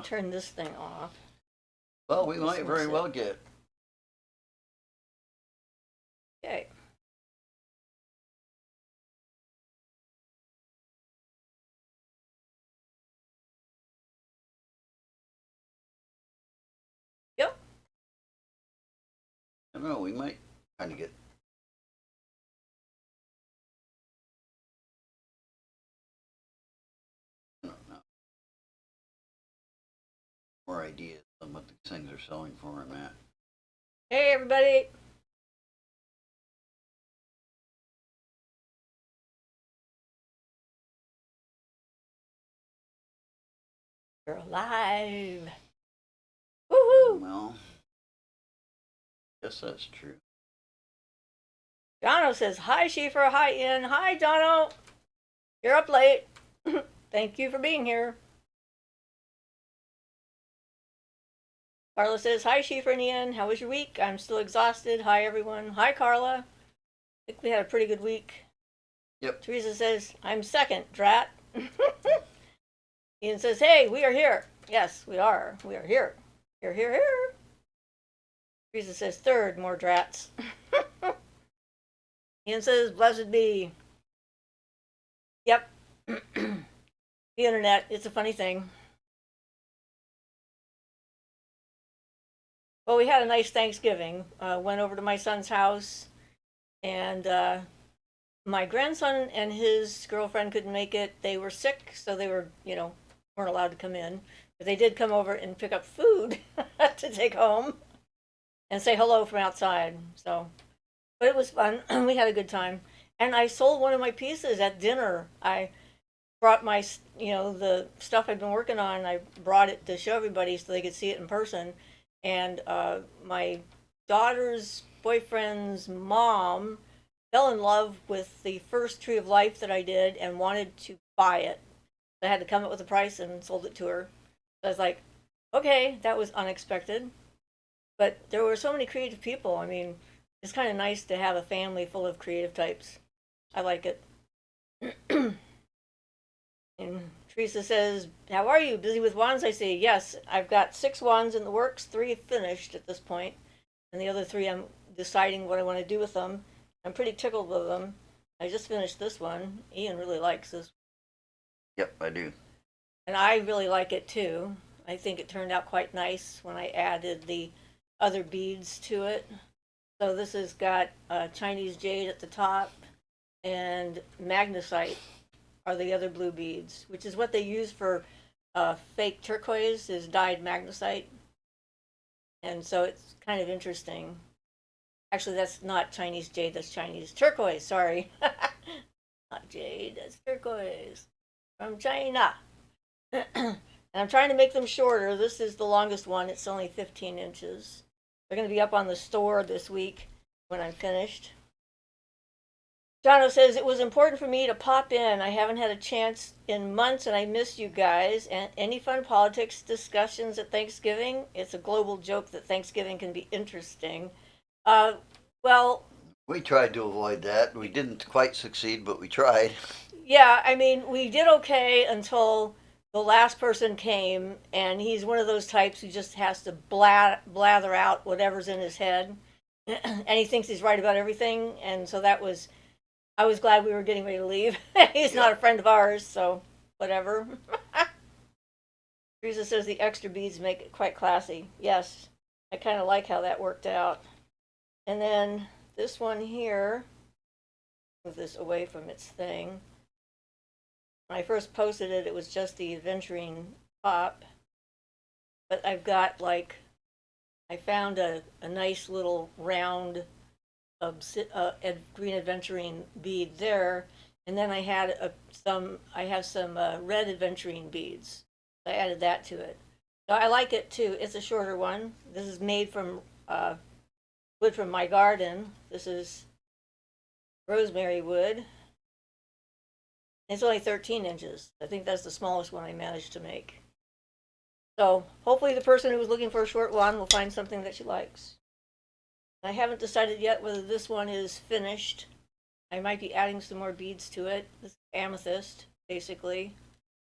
Turn this thing off. Well, we might very well get. Okay. Yep. I don't know. We might kind of get. I don't know. More ideas on what these things are selling for, Matt. Hey, everybody. We're alive. Woohoo! Well, guess that's true. Jono says, hi, Siofra. Hi, Ian. Hi, Jono. You're up late. Thank you for being here. Carla says, hi, Siofra and Ian. How was your week? I'm still exhausted. Hi, everyone. Hi, Carla. I think we had a pretty good week. Yep. Teresa says, I'm second, drat. Ian says, hey, we are here. Yes, we are. We are here. Here, here, here. Teresa says, third, more drats. Ian says, blessed be. Yep. The internet, it's a funny thing. Well, we had a nice Thanksgiving. Went over to my son's house, and my grandson and his girlfriend couldn't make it. They were sick, so they were, weren't allowed to come in. But they did come over and pick up food to take home and say hello from outside. So, but it was fun. We had a good time. And I sold one of my pieces at dinner. I brought my, the stuff I'd been working on. I brought it to show everybody so they could see it in person. And my daughter's boyfriend's mom fell in love with the first Tree of Life that I did and wanted to buy it. I had to come up with a price and sold it to her. So I was like, okay, that was unexpected. But there were so many creative people. I mean, it's kind of nice to have a family full of creative types. I like it. And Teresa says, how are you? Busy with wands? I say, yes. I've got 6 wands in the works, 3 finished at this point, and the other 3 I'm deciding what I want to do with them. I'm pretty tickled with them. I just finished this one. Ian really likes this. Yep, I do. And I really like it too. I think it turned out quite nice when I added the other beads to it. So this has got Chinese jade at the top and magnesite are the other blue beads, which is what they use for fake turquoise, is dyed magnesite. And so it's kind of interesting. Actually, that's not Chinese jade, that's Chinese turquoise, sorry. Not jade, that's turquoise from China. And I'm trying to make them shorter. This is the longest one, it's only 15 inches. They're going to be up on the store this week when I'm finished. Jono says, it was important for me to pop in. I haven't had a chance in months and I miss you guys. And any fun politics discussions at Thanksgiving? It's a global joke that Thanksgiving can be interesting. Well, we tried to avoid that. We didn't quite succeed, but we tried. Yeah, I mean, we did okay until the last person came, and he's one of those types who just has to blather out whatever's in his head, and he thinks he's right about everything, and so I was glad we were getting ready to leave. He's not a friend of ours, so whatever. Teresa says the extra beads make it quite classy. Yes, I kind of like how that worked out. And then this one here, move this away from its thing. When I first posted it, it was just the adventuring pop. But I've got I found a nice little round green adventuring bead there. And then I had I have some red adventuring beads. I added that to it. So I like it too. It's a shorter one. This is made from wood from my garden. This is rosemary wood. It's only 13 inches. I think that's the smallest one I managed to make. So hopefully the person who was looking for a short one will find something that she likes. I haven't decided yet whether this one is finished. I might be adding some more beads to it. This is amethyst, basically,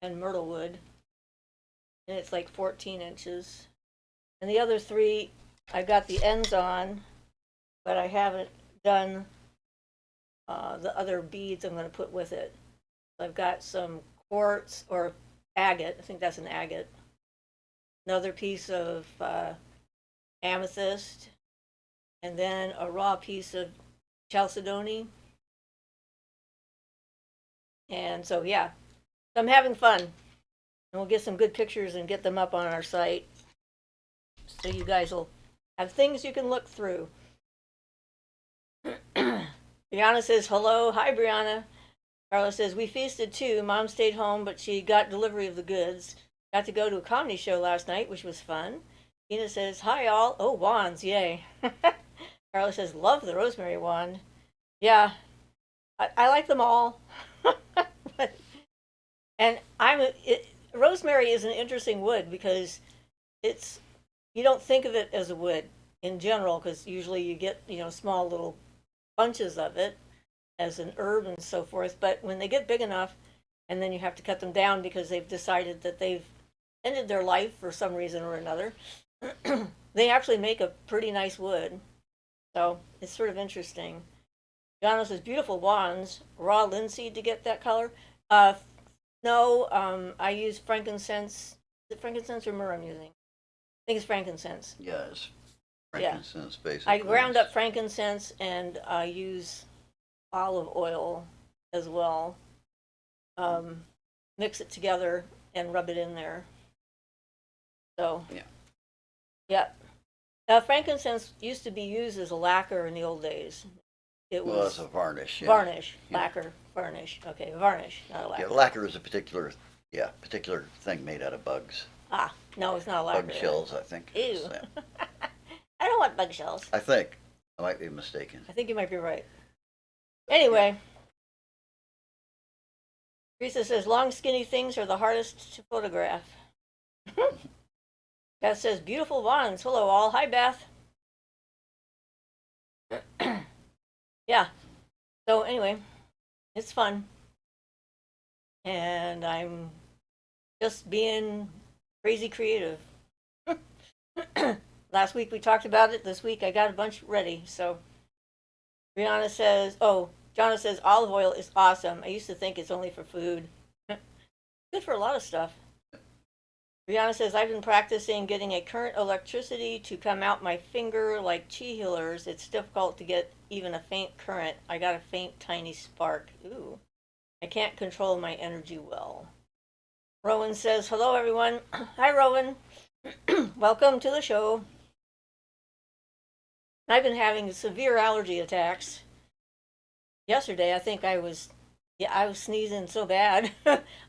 and myrtle wood. and it's like 14 inches. And the other three, I got the ends on, but I haven't done the other beads I'm going to put with it. I've got some quartz or agate. I think that's an agate. Another piece of amethyst, and then a raw piece of chalcedony. And so, yeah, so I'm having fun. And we'll get some good pictures and get them up on our site. So you guys will have things you can look through. Brianna says, hello. Hi, Brianna. Carla says, we feasted too. Mom stayed home, but she got delivery of the goods. Got to go to a comedy show last night, which was fun. Tina says, hi, all. Oh, wands, yay. Carla says, love the rosemary wand. Yeah, I like them all. But, and rosemary is an interesting wood because it's, you don't think of it as a wood in general because usually you get, small little bunches of it as an herb and so forth. But when they get big enough, and then you have to cut them down because they've decided that they've ended their life for some reason or another, they actually make a pretty nice wood. So it's sort of interesting. Jana says, beautiful wands. Raw linseed to get that color. No, I use frankincense. Is it frankincense or myrrh I'm using? I think it's frankincense. Yes. Frankincense, basically. I ground up frankincense and I use olive oil as well. Mix it together and rub it in there. So, yeah. Frankincense used to be used as a lacquer in the old days. It was it's a varnish. Yeah. Varnish, lacquer, varnish. Okay, varnish, not a lacquer. Yeah, lacquer is a particular thing made out of bugs. Ah, no, it's not a lacquer. Bug shells, I think. Ew. Yeah. I don't want bug shells. I think. I might be mistaken. I think you might be right. Anyway, Teresa says, long skinny things are the hardest to photograph. Beth says, beautiful wands. Hello all. Hi, Beth. Yeah. So anyway, it's fun. And I'm just being crazy creative. Last week we talked about it. This week I got a bunch ready. So Brianna says, Jonna says olive oil is awesome. I used to think it's only for food. Good for a lot of stuff. Brianna says, I've been practicing getting a current electricity to come out my finger like chi healers. It's difficult to get even a faint current. I got a faint, tiny spark. Ooh. I can't control my energy well. Rowan says, hello, everyone. Hi, Rowan. Welcome to the show. I've been having severe allergy attacks. Yesterday, I think I was sneezing so bad.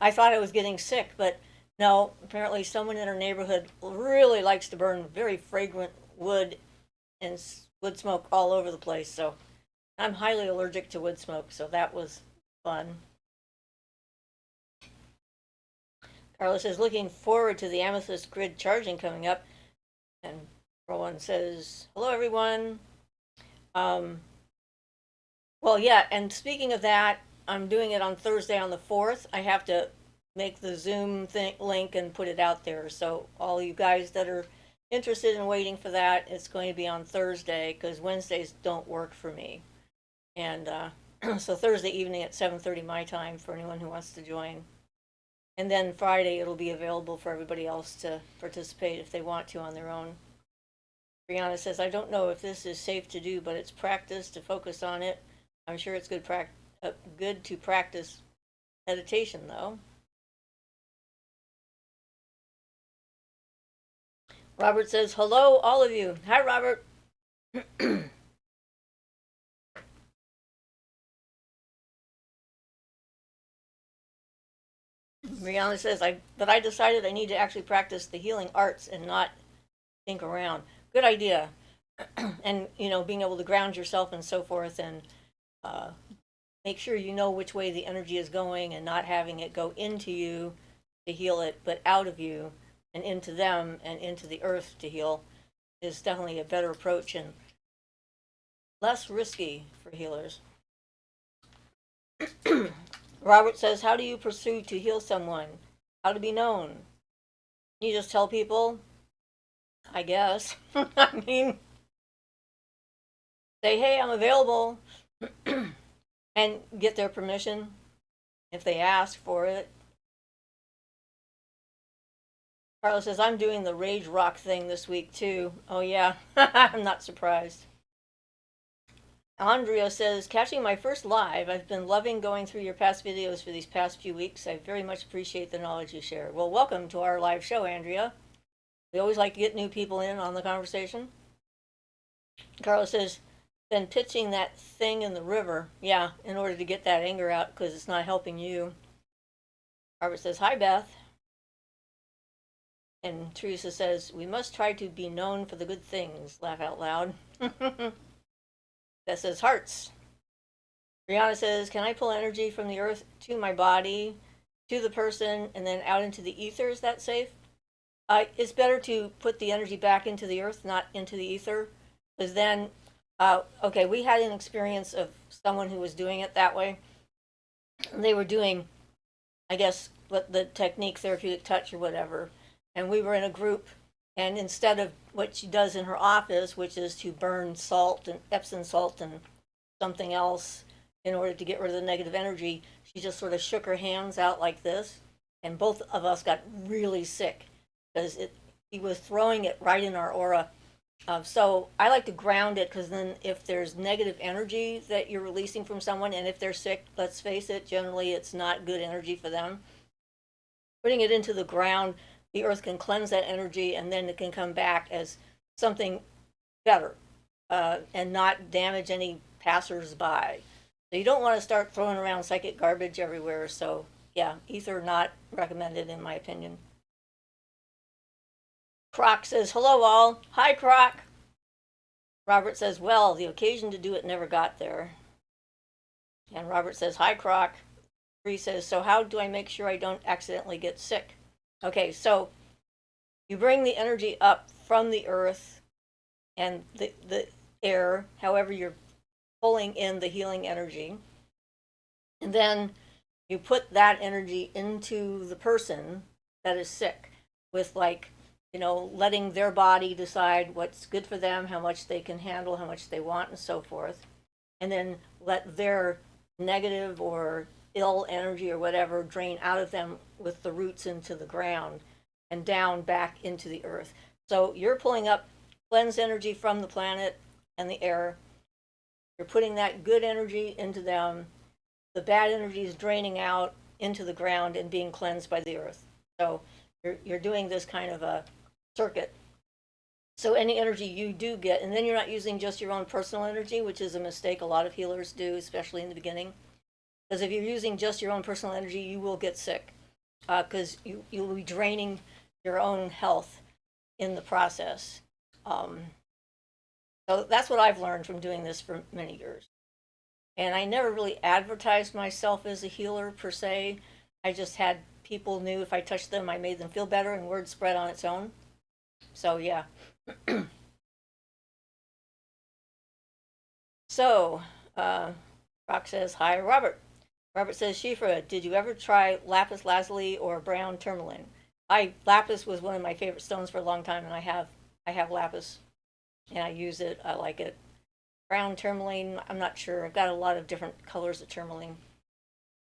I thought I was getting sick, but no, apparently someone in our neighborhood really likes to burn very fragrant wood and wood smoke all over the place. So I'm highly allergic to wood smoke, so that was fun. Carla says, looking forward to the amethyst grid charging coming up. And Rowan says, hello, everyone. Well, yeah, and speaking of that, I'm doing it on Thursday on the 4th. I have to make the Zoom link and put it out there. So all you guys that are interested in waiting for that, it's going to be on Thursday because Wednesdays don't work for me. And so Thursday evening at 7:30 my time for anyone who wants to join. And then Friday it'll be available for everybody else to participate if they want to on their own. Brianna says, I don't know if this is safe to do, but it's practice to focus on it. I'm sure it's good to practice meditation, though. Robert says, hello, all of you. Hi, Robert. Brianna says, but I decided I need to actually practice the healing arts and not think around. Good idea. And, being able to ground yourself and so forth and make sure you know which way the energy is going and not having it go into you to heal it, but out of you and into them and into the earth to heal is definitely a better approach and less risky for healers. Robert says, how do you pursue to heal someone? How to be known? You just tell people, I guess. I mean, say, hey, I'm available, and get their permission if they ask for it. Carlos says, I'm doing the rage rock thing this week too. Oh, yeah, I'm not surprised. Andrea says, catching my first live. I've been loving going through your past videos for these past few weeks. I very much appreciate the knowledge you share. Well, welcome to our live show, Andrea. We always like to get new people in on the conversation. Carlos says, been pitching that thing in the river. Yeah, in order to get that anger out because it's not helping you. Robert says, hi, Beth. And Teresa says, we must try to be known for the good things. Laugh out loud. That says hearts. Brianna says, can I pull energy from the earth to my body, to the person, and then out into the ether? Is that safe? It's better to put the energy back into the earth, not into the ether. Because then, okay, we had an experience of someone who was doing it that way. They were doing, I guess, what the technique, therapeutic touch or whatever. And we were in a group, and instead of what she does in her office, which is to burn salt and Epsom salt and something else in order to get rid of the negative energy, she just sort of shook her hands out like this, and both of us got really sick because he was throwing it right in our aura. So I like to ground it because then if there's negative energy that you're releasing from someone, and if they're sick, let's face it, generally it's not good energy for them. Putting it into the ground, the earth can cleanse that energy, and then it can come back as something better and not damage any passers-by. So you don't want to start throwing around psychic garbage everywhere. So yeah, ether not recommended in my opinion. Croc says, hello all. Hi, Croc. Robert says, well, the occasion to do it never got there. And Robert says, hi, Croc. Bree says, so how do I make sure I don't accidentally get sick? Okay, so you bring the energy up from the earth and the air, however you're pulling in the healing energy. And then you put that energy into the person that is sick with, like, letting their body decide what's good for them, how much they can handle, how much they want, and so forth. And then let their negative or ill energy or whatever drain out of them with the roots into the ground and down back into the earth. So you're pulling up cleansed energy from the planet and the air. You're putting that good energy into them. The bad energy is draining out into the ground and being cleansed by the earth. So you're doing this kind of a circuit. So any energy you do get, and then you're not using just your own personal energy, which is a mistake a lot of healers do, especially in the beginning. Because if you're using just your own personal energy, you will get sick because you'll be draining your own health in the process. So that's what I've learned from doing this for many years. And I never really advertised myself as a healer per se. I just had people knew if I touched them, I made them feel better, and word spread on its own. So yeah. So, Rock says, hi, Robert. Robert says, Siofra, did you ever try lapis lazuli or brown tourmaline? Lapis was one of my favorite stones for a long time, and I have lapis, and I use it. I like it. Brown tourmaline, I'm not sure. I've got a lot of different colors of tourmaline.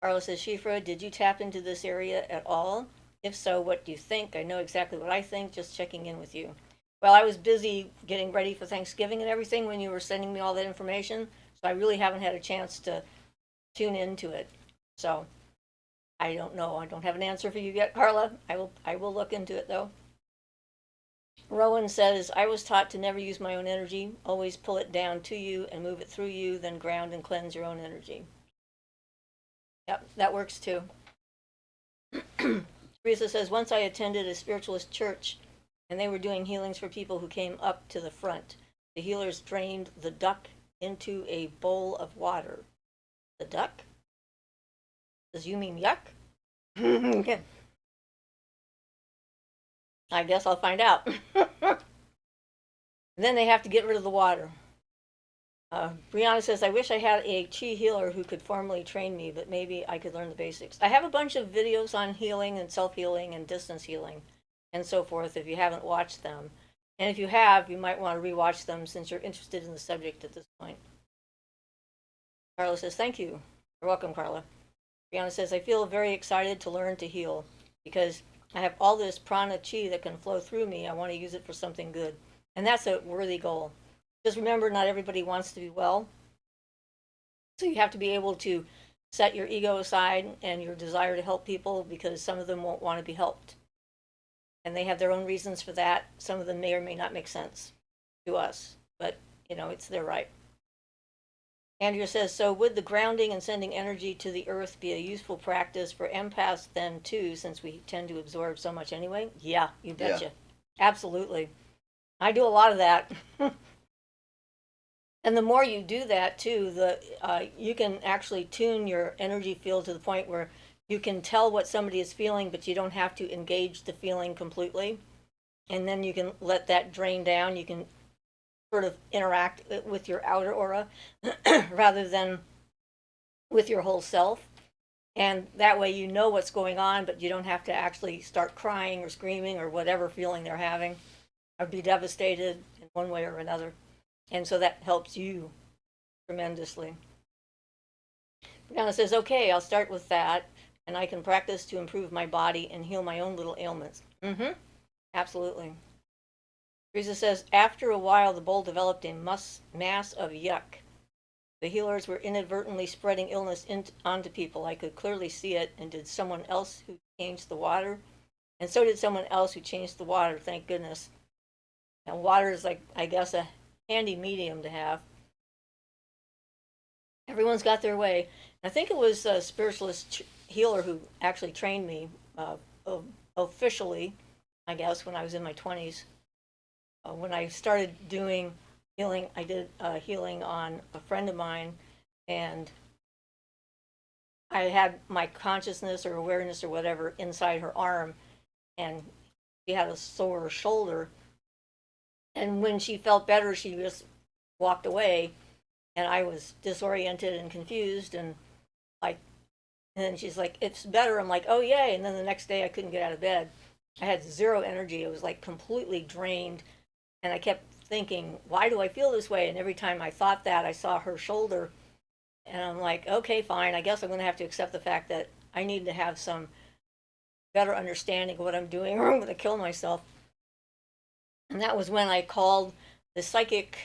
Carla says, Siofra, did you tap into this area at all? If so, what do you think? I know exactly what I think, just checking in with you. Well, I was busy getting ready for Thanksgiving and everything when you were sending me all that information, so I really haven't had a chance to tune into it. So I don't know. I don't have an answer for you yet, Carla. I will look into it though. Rowan says, I was taught to never use my own energy, always pull it down to you and move it through you, then ground and cleanse your own energy. Yep, that works too. Teresa says, once I attended a spiritualist church and they were doing healings for people who came up to the front. The healers drained the duck into a bowl of water. The duck? Does you mean yuck? I guess I'll find out. Then they have to get rid of the water. Brianna says, I wish I had a chi healer who could formally train me, but maybe I could learn the basics. I have a bunch of videos on healing and self-healing and distance healing. and so forth if you haven't watched them. And if you have, you might want to rewatch them since you're interested in the subject at this point. Carla says, thank you. You're welcome, Carla. Brianna says, I feel very excited to learn to heal because I have all this prana chi that can flow through me. I want to use it for something good. And that's a worthy goal. Just remember, not everybody wants to be well. So you have to be able to set your ego aside and your desire to help people because some of them won't want to be helped. And they have their own reasons for that. Some of them may or may not make sense to us, but it's their right. Andrea says, so would the grounding and sending energy to the earth be a useful practice for empaths then too, since we tend to absorb so much anyway? Yeah, you betcha. Yeah. Absolutely. I do a lot of that. And the more you do that too, you can actually tune your energy field to the point where you can tell what somebody is feeling, but you don't have to engage the feeling completely. And then you can let that drain down. You can sort of interact with your outer aura rather than with your whole self. And that way you know what's going on, but you don't have to actually start crying or screaming or whatever feeling they're having or be devastated in one way or another. And so that helps you tremendously. Brianna says, okay, I'll start with that, and I can practice to improve my body and heal my own little ailments. Absolutely. Teresa says, after a while, the bowl developed a mass of yuck. The healers were inadvertently spreading illness onto people. I could clearly see it, and did someone else who changed the water? And so did someone else who changed the water, thank goodness. And water is like, I guess, a handy medium to have. Everyone's got their way. I think it was a spiritualist healer who actually trained me officially, I guess, when I was in my 20s. When I started doing healing, I did healing on a friend of mine, and I had my consciousness or awareness or whatever inside her arm, and she had a sore shoulder. And when she felt better, she just walked away, and I was disoriented and confused, and then she's like, it's better. I'm like, oh yay. And then the next day I couldn't get out of bed. I had zero energy. It was like completely drained. And I kept thinking, why do I feel this way? And every time I thought that, I saw her shoulder, and I'm like, okay, fine. I guess I'm going to have to accept the fact that I need to have some better understanding of what I'm doing, or I'm going to kill myself. And that was when I called the psychic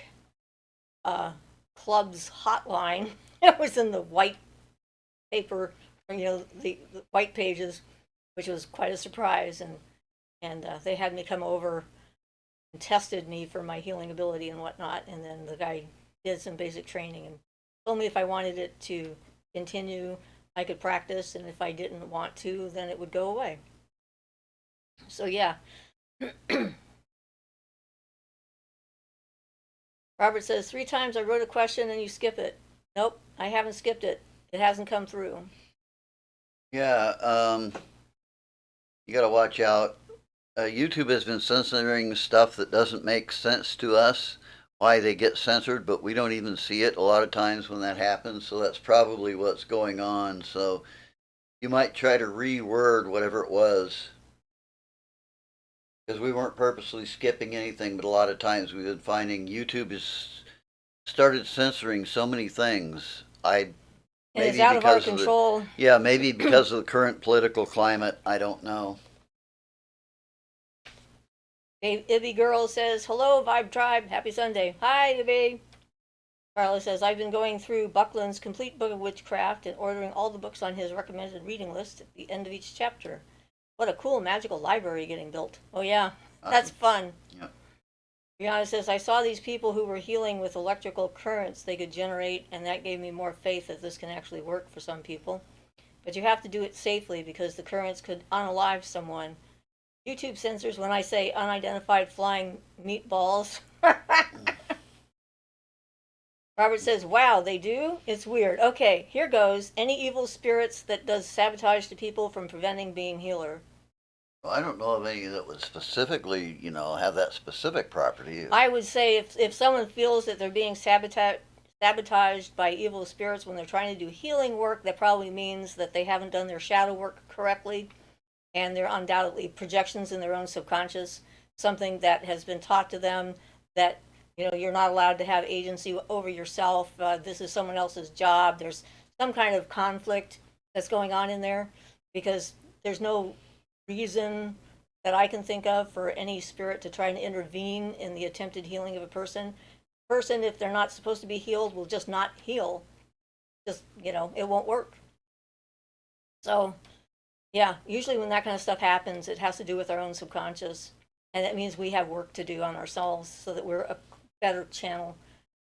club's hotline. It was in the white paper, the white pages, which was quite a surprise. And they had me come over and tested me for my healing ability and whatnot. And then the guy did some basic training and told me if I wanted it to continue, I could practice. And if I didn't want to, then it would go away. So yeah. Robert says, 3 times I wrote a question and you skip it. Nope, I haven't skipped it. It hasn't come through. Yeah, you got to watch out. YouTube has been censoring stuff that doesn't make sense to us, why they get censored, but we don't even see it a lot of times when that happens, so that's probably what's going on. So you might try to reword whatever it was, because we weren't purposely skipping anything, but a lot of times we've been finding YouTube has started censoring so many things. And it's out of our control. Yeah, maybe because of the current political climate. I don't know. Ibby Girl says, hello, Vibe Tribe. Happy Sunday. Hi, Ibby. Carla says, I've been going through Buckland's Complete Book of Witchcraft and ordering all the books on his recommended reading list at the end of each chapter. What a cool magical library getting built. Oh, yeah. That's fun. Yeah. Brianna says, I saw these people who were healing with electrical currents they could generate, and that gave me more faith that this can actually work for some people. But you have to do it safely because the currents could unalive someone. YouTube censors when I say unidentified flying meatballs. Robert says, wow, they do? It's weird. Okay, here goes. Any evil spirits that does sabotage to people from preventing being healer? Well, I don't know of any that would specifically, have that specific property. I would say if someone feels that they're being sabotaged by evil spirits when they're trying to do healing work, that probably means that they haven't done their shadow work correctly. and they're undoubtedly projections in their own subconscious, something that has been taught to them that, you're not allowed to have agency over yourself. This is someone else's job. There's some kind of conflict that's going on in there because there's no reason that I can think of for any spirit to try and intervene in the attempted healing of a person. Person, if they're not supposed to be healed, will just not heal. Just, it won't work. So, yeah, usually when that kind of stuff happens, it has to do with our own subconscious. And that means we have work to do on ourselves so that we're a better channel.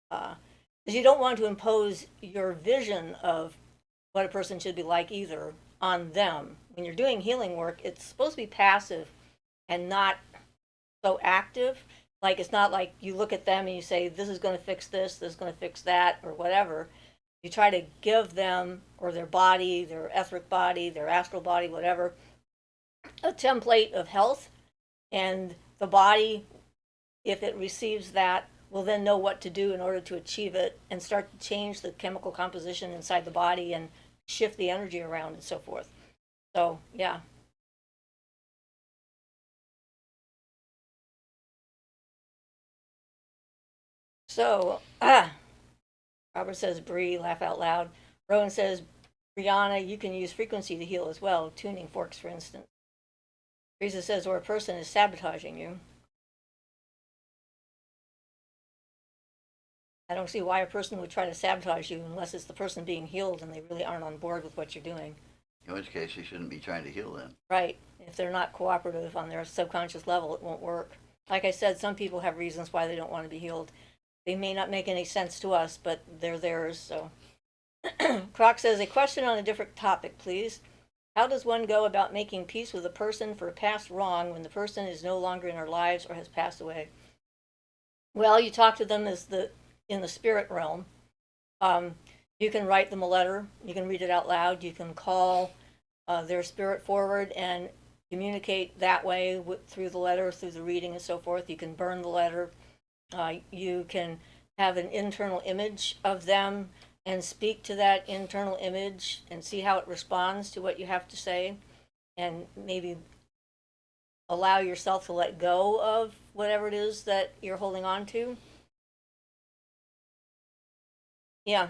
Because you don't want to impose your vision of what a person should be like either on them. When you're doing healing work, it's supposed to be passive and not so active. Like, it's not like you look at them and you say, this is going to fix this is going to fix that, or whatever. You try to give them, or their body, their etheric body, their astral body, whatever, a template of health. And the body, if it receives that, will then know what to do in order to achieve it and start to change the chemical composition inside the body and shift the energy around and so forth. So, yeah. So, Robert says, Bree, laugh out loud. Rowan says, Brianna, you can use frequency to heal as well, tuning forks, for instance. Teresa says, or a person is sabotaging you. I don't see why a person would try to sabotage you unless it's the person being healed and they really aren't on board with what you're doing. In which case, you shouldn't be trying to heal them. Right. If they're not cooperative on their subconscious level, it won't work. Like I said, some people have reasons why they don't want to be healed. They may not make any sense to us, but they're theirs, so. Croc says, a question on a different topic, please. How does one go about making peace with a person for a past wrong when the person is no longer in our lives or has passed away? Well, you talk to them in the spirit realm. You can write them a letter. You can read it out loud. You can call their spirit forward and communicate that way through the letter, through the reading and so forth. You can burn the letter. You can have an internal image of them and speak to that internal image and see how it responds to what you have to say, and maybe allow yourself to let go of whatever it is that you're holding on to. Yeah.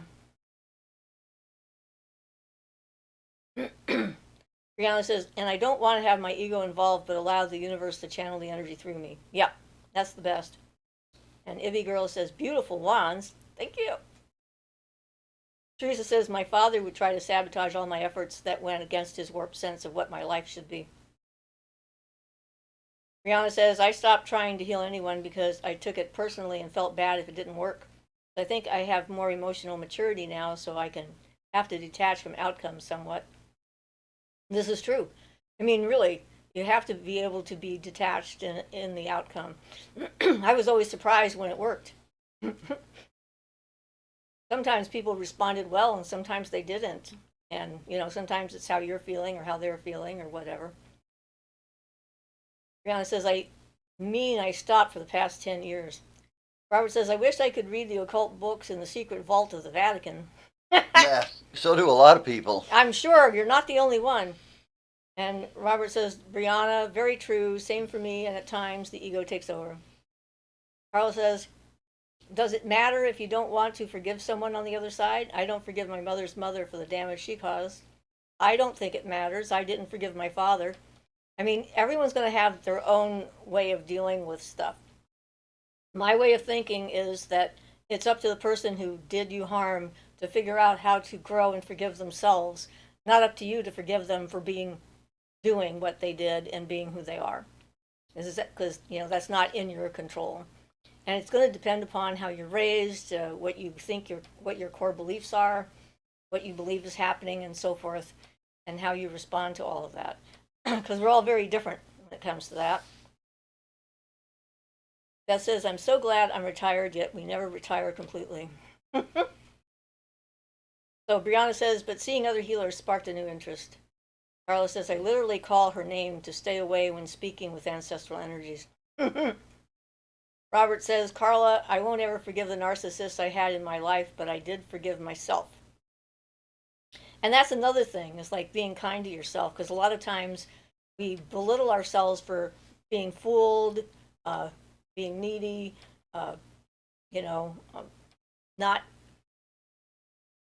Brianna says, and I don't want to have my ego involved, but allow the universe to channel the energy through me. Yeah, that's the best. And Ivy Girl says, beautiful wands. Thank you. Teresa says, my father would try to sabotage all my efforts that went against his warped sense of what my life should be. Brianna says, I stopped trying to heal anyone because I took it personally and felt bad if it didn't work. I think I have more emotional maturity now, so I can have to detach from outcomes somewhat. This is true. I mean, really, you have to be able to be detached in the outcome. I was always surprised when it worked. Sometimes people responded well and sometimes they didn't. And, sometimes it's how you're feeling or how they're feeling or whatever. Brianna says, I stopped for the past 10 years. Robert says, I wish I could read the occult books in the secret vault of the Vatican. Yeah, so do a lot of people. I'm sure you're not the only one. And Robert says, Brianna, very true, same for me, and at times the ego takes over. Carl says, does it matter if you don't want to forgive someone on the other side? I don't forgive my mother's mother for the damage she caused. I don't think it matters. I didn't forgive my father. I mean, everyone's going to have their own way of dealing with stuff. My way of thinking is that it's up to the person who did you harm to figure out how to grow and forgive themselves, not up to you to forgive them for doing what they did and being who they are. Because, that's not in your control. And it's going to depend upon how you're raised, what you think what your core beliefs are, what you believe is happening and so forth, and how you respond to all of that. Because we're all very different when it comes to that. Beth says, I'm so glad I'm retired, yet we never retire completely. So Brianna says, but seeing other healers sparked a new interest. Carla says, I literally call her name to stay away when speaking with ancestral energies. Robert says, Carla, I won't ever forgive the narcissist I had in my life, but I did forgive myself. And that's another thing, is like being kind to yourself, because a lot of times we belittle ourselves for being fooled, uh, being needy, uh, you know, not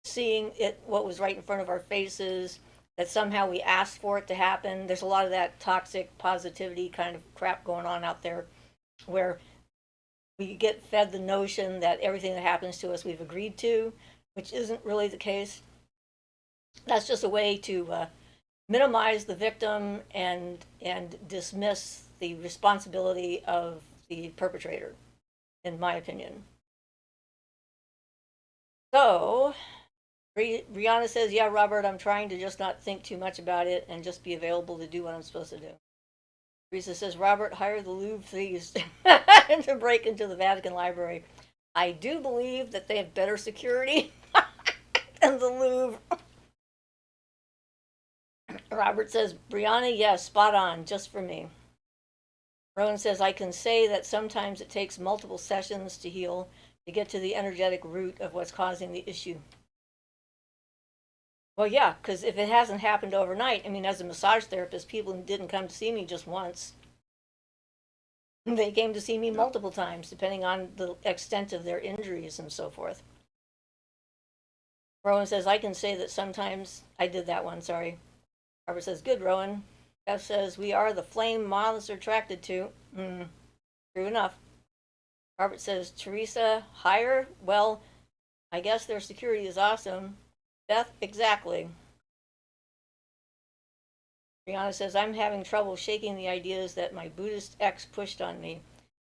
seeing it, what was right in front of our faces, that somehow we asked for it to happen. There's a lot of that toxic positivity kind of crap going on out there where we get fed the notion that everything that happens to us we've agreed to, which isn't really the case. That's just a way to minimize the victim and dismiss the responsibility of the perpetrator, in my opinion. So, Brianna says, "Yeah, Robert, I'm trying to just not think too much about it and just be available to do what I'm supposed to do." Teresa says, "Robert, hire the Louvre thieves to break into the Vatican Library. I do believe that they have better security than the Louvre." Robert says, "Brianna, yes, spot on, just for me." Rowan says, "I can say that sometimes it takes multiple sessions to heal, to get to the energetic root of what's causing the issue." Well, yeah, because if it hasn't happened overnight, I mean, as a massage therapist, people didn't come to see me just once. They came to see me multiple times, depending on the extent of their injuries and so forth. Rowan says, "I can say that sometimes I did that one, sorry." Robert says, "Good, Rowan." Beth says, "We are the flame moths are attracted to." True enough. Robert says, "Teresa, hire? Well, I guess their security is awesome." Beth, exactly. Brianna says, "I'm having trouble shaking the ideas that my Buddhist ex pushed on me.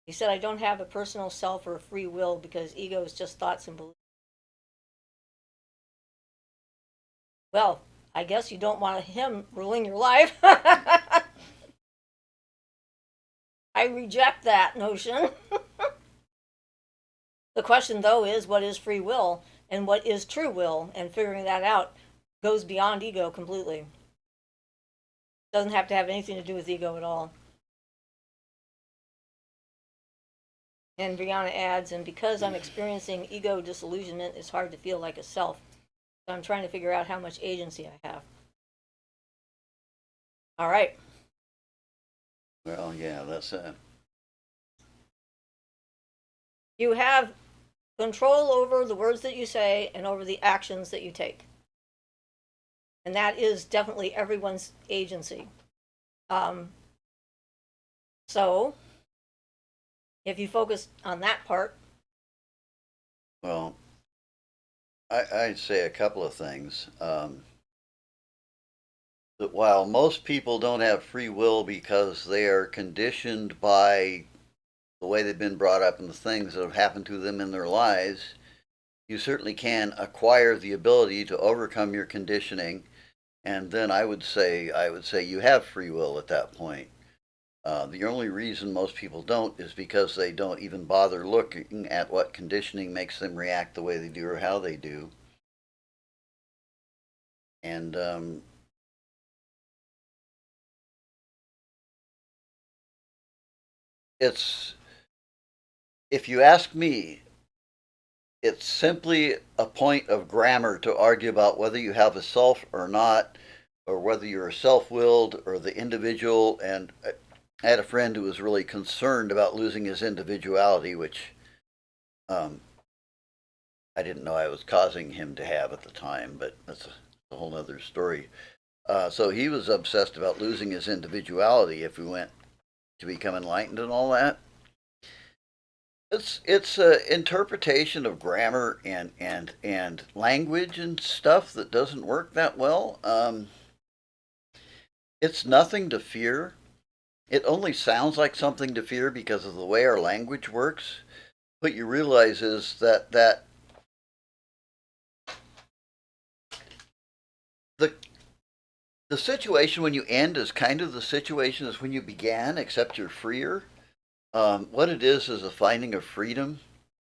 He said I don't have a personal self or a free will because ego is just thoughts and beliefs." Well, I guess you don't want him ruling your life. I reject that notion. The question, though, is what is free will and what is true will? And figuring that out goes beyond ego completely. Doesn't have to have anything to do with ego at all. And Brianna adds, "And because I'm experiencing ego disillusionment, it's hard to feel like a self. So I'm trying to figure out how much agency I have." All right. Well, yeah, that's it. You have control over the words that you say and over the actions that you take. And that is definitely everyone's agency. Um, so if you focus on that part, Well, I'd say a couple of things. That while most people don't have free will because they are conditioned by the way they've been brought up and the things that have happened to them in their lives, you certainly can acquire the ability to overcome your conditioning. And then I would say you have free will at that point. The only reason most people don't is because they don't even bother looking at what conditioning makes them react the way they do or how they do. And it's, if you ask me, it's simply a point of grammar to argue about whether you have a self or not, or whether you're self-willed or the individual. And I had a friend who was really concerned about losing his individuality, which um, I didn't know I was causing him to have at the time, but that's a whole other story. So he was obsessed about losing his individuality if we went to become enlightened and all that. It's a interpretation of grammar and language and stuff that doesn't work that well. It's nothing to fear. It only sounds like something to fear because of the way our language works. What you realize is that the the situation when you end is kind of the situation as when you began, except you're freer. What it is a finding of freedom.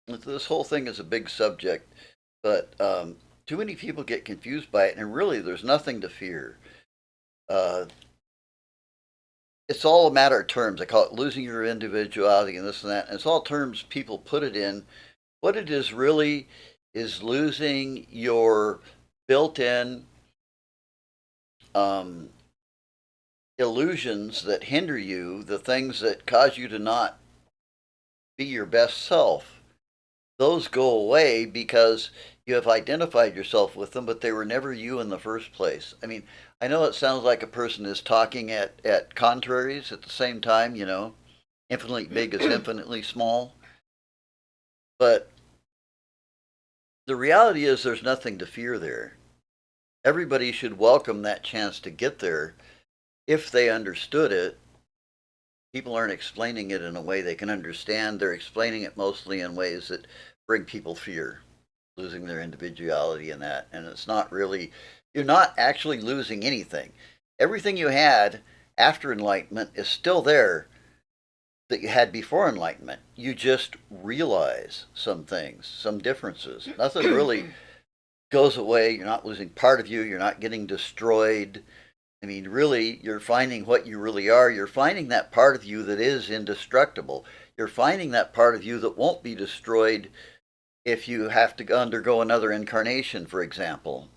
This whole thing is a big subject, but too many people get confused by it, and really, there's nothing to fear. Uh, it's all a matter of terms. I call it losing your individuality and this and that. And it's all terms people put it in. What it is really is losing your built-in um, illusions that hinder you, the things that cause you to not be your best self, those go away because you have identified yourself with them, but they were never you in the first place. I mean, I know it sounds like a person is talking at contraries at the same time, you know, infinitely big is infinitely small. But the reality is there's nothing to fear there. Everybody should welcome that chance to get there if they understood it. People aren't explaining it in a way they can understand. They're explaining it mostly in ways that bring people fear, losing their individuality in that. And it's not really, you're not actually losing anything. Everything you had after enlightenment is still there that you had before enlightenment. You just realize some things, some differences. Nothing really goes away. You're not losing part of you. You're not getting destroyed. I mean, really, you're finding what you really are. You're finding that part of you that is indestructible. You're finding that part of you that won't be destroyed if you have to undergo another incarnation, for example.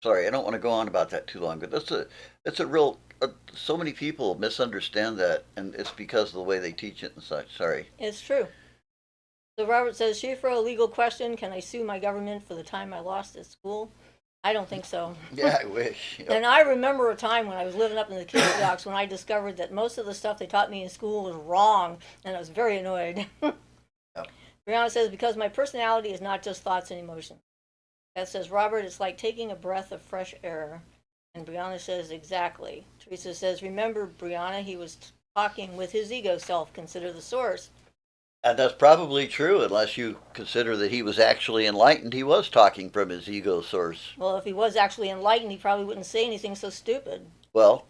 Sorry, I don't want to go on about that too long, but that's a real. So many people misunderstand that, and it's because of the way they teach it and such. Sorry. It's true. So Robert says, Siofra, a legal question. Can I sue my government for the time I lost at school? I don't think so. Yeah, I wish. Yep. And I remember a time when I was living up in the kids' blocks when I discovered that most of the stuff they taught me in school was wrong, and I was very annoyed. Yep. Brianna says, because my personality is not just thoughts and emotions. Beth says, Robert, it's like taking a breath of fresh air. And Brianna says, exactly. Teresa says, remember, Brianna, he was talking with his ego self. Consider the source. And that's probably true, unless you consider that he was actually enlightened. He was talking from his ego source. Well, if he was actually enlightened, he probably wouldn't say anything so stupid. Well,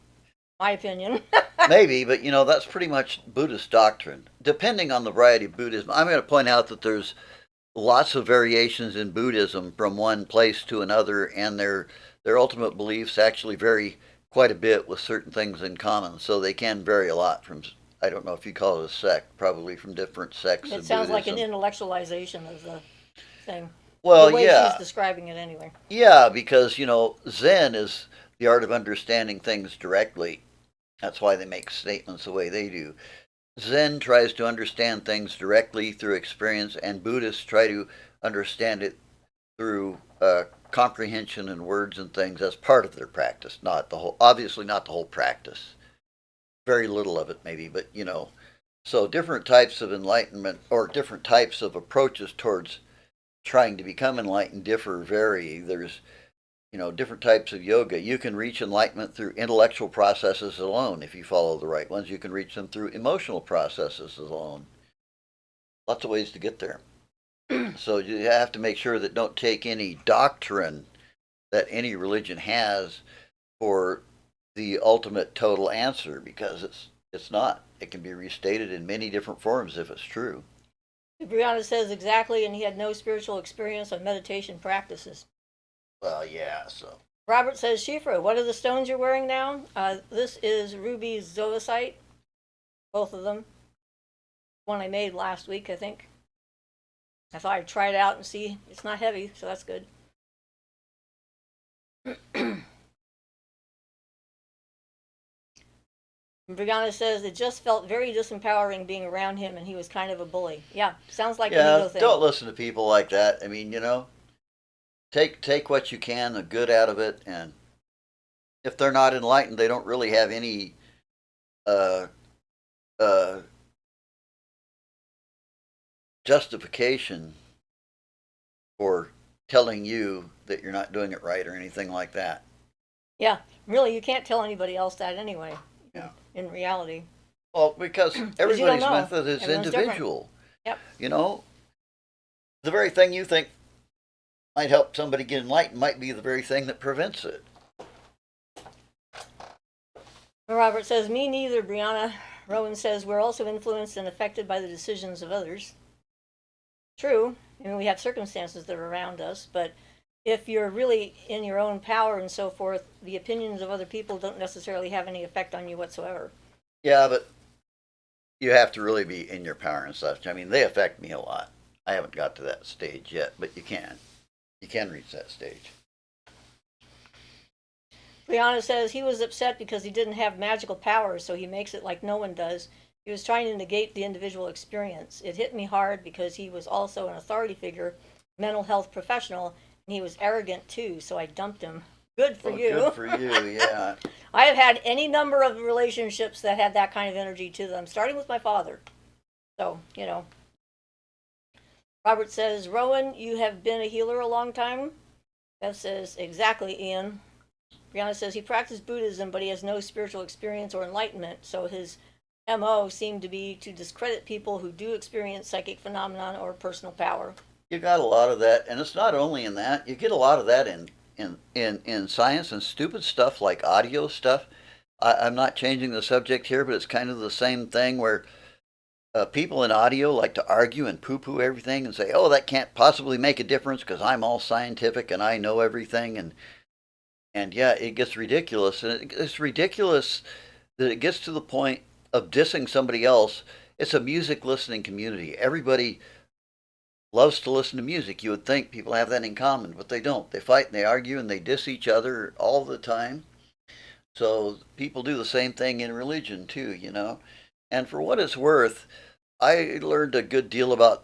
my opinion. maybe, but you know, that's pretty much Buddhist doctrine. Depending on the variety of Buddhism, I'm going to point out that there's lots of variations in Buddhism from one place to another, and their ultimate beliefs actually vary quite a bit with certain things in common. So they can vary a lot from, I don't know if you call it a sect, probably from different sects of It sounds like an Buddhism. intellectualization of the thing. Well, the way yeah. she's describing it anyway. Yeah, because, you know, Zen is the art of understanding things directly. That's why they make statements the way they do. Zen tries to understand things directly through experience, and Buddhists try to understand it through comprehension and words and things as part of their practice, not the whole, obviously not the whole practice. Very little of it maybe, but you know. So different types of enlightenment or different types of approaches towards trying to become enlightened vary. There's, you know, different types of yoga. You can reach enlightenment through intellectual processes alone if you follow the right ones. You can reach them through emotional processes alone. Lots of ways to get there. So you have to make sure that don't take any doctrine that any religion has for the ultimate total answer, because it's not. It can be restated in many different forms if it's true. Brianna says exactly, and he had no spiritual experience on meditation practices. Well, yeah, so. Robert says, Siofra, what are the stones you're wearing now? This is ruby zoisite, both of them. One I made last week, I think. I thought I'd try it out and see. It's not heavy, so that's good. Brianna says it just felt very disempowering being around him, and he was kind of a bully. Yeah, sounds like an ego thing. Don't listen to people like that. I mean, you know, take what you can, the good out of it, and if they're not enlightened, they don't really have any justification for telling you that you're not doing it right or anything like that. Yeah, really, you can't tell anybody else that anyway. Yeah. In reality. Well, because everybody's method is Everyone's individual. Yep. You know, the very thing you think might help somebody get enlightened might be the very thing that prevents it. Robert says, me neither, Brianna. Rowan says, we're also influenced and affected by the decisions of others. True. I mean, we have circumstances that are around us, but if you're really in your own power and so forth, the opinions of other people don't necessarily have any effect on you whatsoever. Yeah, but you have to really be in your power and such. I mean, they affect me a lot. I haven't got to that stage yet, but you can. You can reach that stage. Brianna says he was upset because he didn't have magical powers, so he makes it like no one does. He was trying to negate the individual experience. It hit me hard because he was also an authority figure, mental health professional, and he was arrogant too, so I dumped him. Good for Well, you. good for you, yeah. I have had any number of relationships that had that kind of energy to them, starting with my father. So, Robert says, Rowan, you have been a healer a long time. Beth says, exactly, Ian. Brianna says he practiced Buddhism, but he has no spiritual experience or enlightenment, so his MO seemed to be to discredit people who do experience psychic phenomenon or personal power. You got a lot of that, and it's not only in that. You get a lot of that in science and stupid stuff like audio stuff. I'm not changing the subject here, but it's kind of the same thing where people in audio like to argue and poo-poo everything and say, "Oh, that can't possibly make a difference because I'm all scientific and I know everything." And yeah, it gets ridiculous, and it's ridiculous that it gets to the point of dissing somebody else. It's a music listening community. Everybody loves to listen to music. You would think people have that in common, but they don't. They fight and they argue and they diss each other all the time. So people do the same thing in religion too. And for what it's worth, I learned a good deal about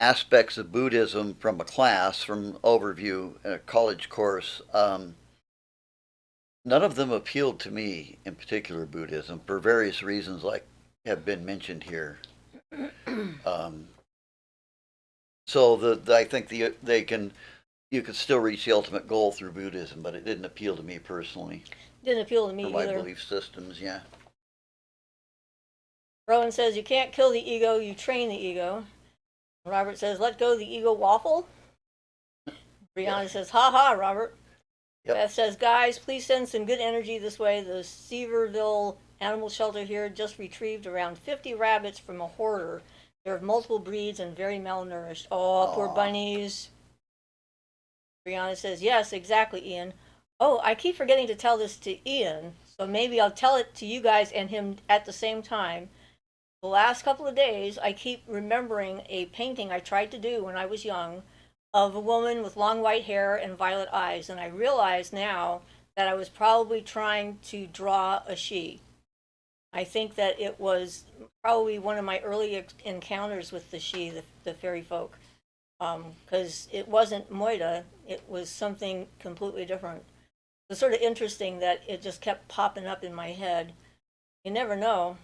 aspects of Buddhism from a class, from overview, a college course. None of them appealed to me, in particular Buddhism, for various reasons like have been mentioned here. Um, so I think you could still reach the ultimate goal through Buddhism, but it didn't appeal to me personally. Didn't appeal to me for my either. belief systems, yeah. Rowan says you can't kill the ego, you train the ego. Robert says, let go the ego waffle. Brianna says, ha ha, Robert. Yep. Beth says, guys, please send some good energy this way. The Seaverville Animal Shelter here just retrieved around 50 rabbits from a hoarder. They're of multiple breeds and very malnourished. Oh, poor bunnies. Brianna says, yes, exactly, Ian. Oh, I keep forgetting to tell this to Ian, so maybe I'll tell it to you guys and him at the same time. The last couple of days, I keep remembering a painting I tried to do when I was young of a woman with long white hair and violet eyes, and I realize now that I was probably trying to draw a she. I think that it was probably one of my early encounters with the she, the fairy folk, because it wasn't Moida, it was something completely different. It was sort of interesting that it just kept popping up in my head. You never know.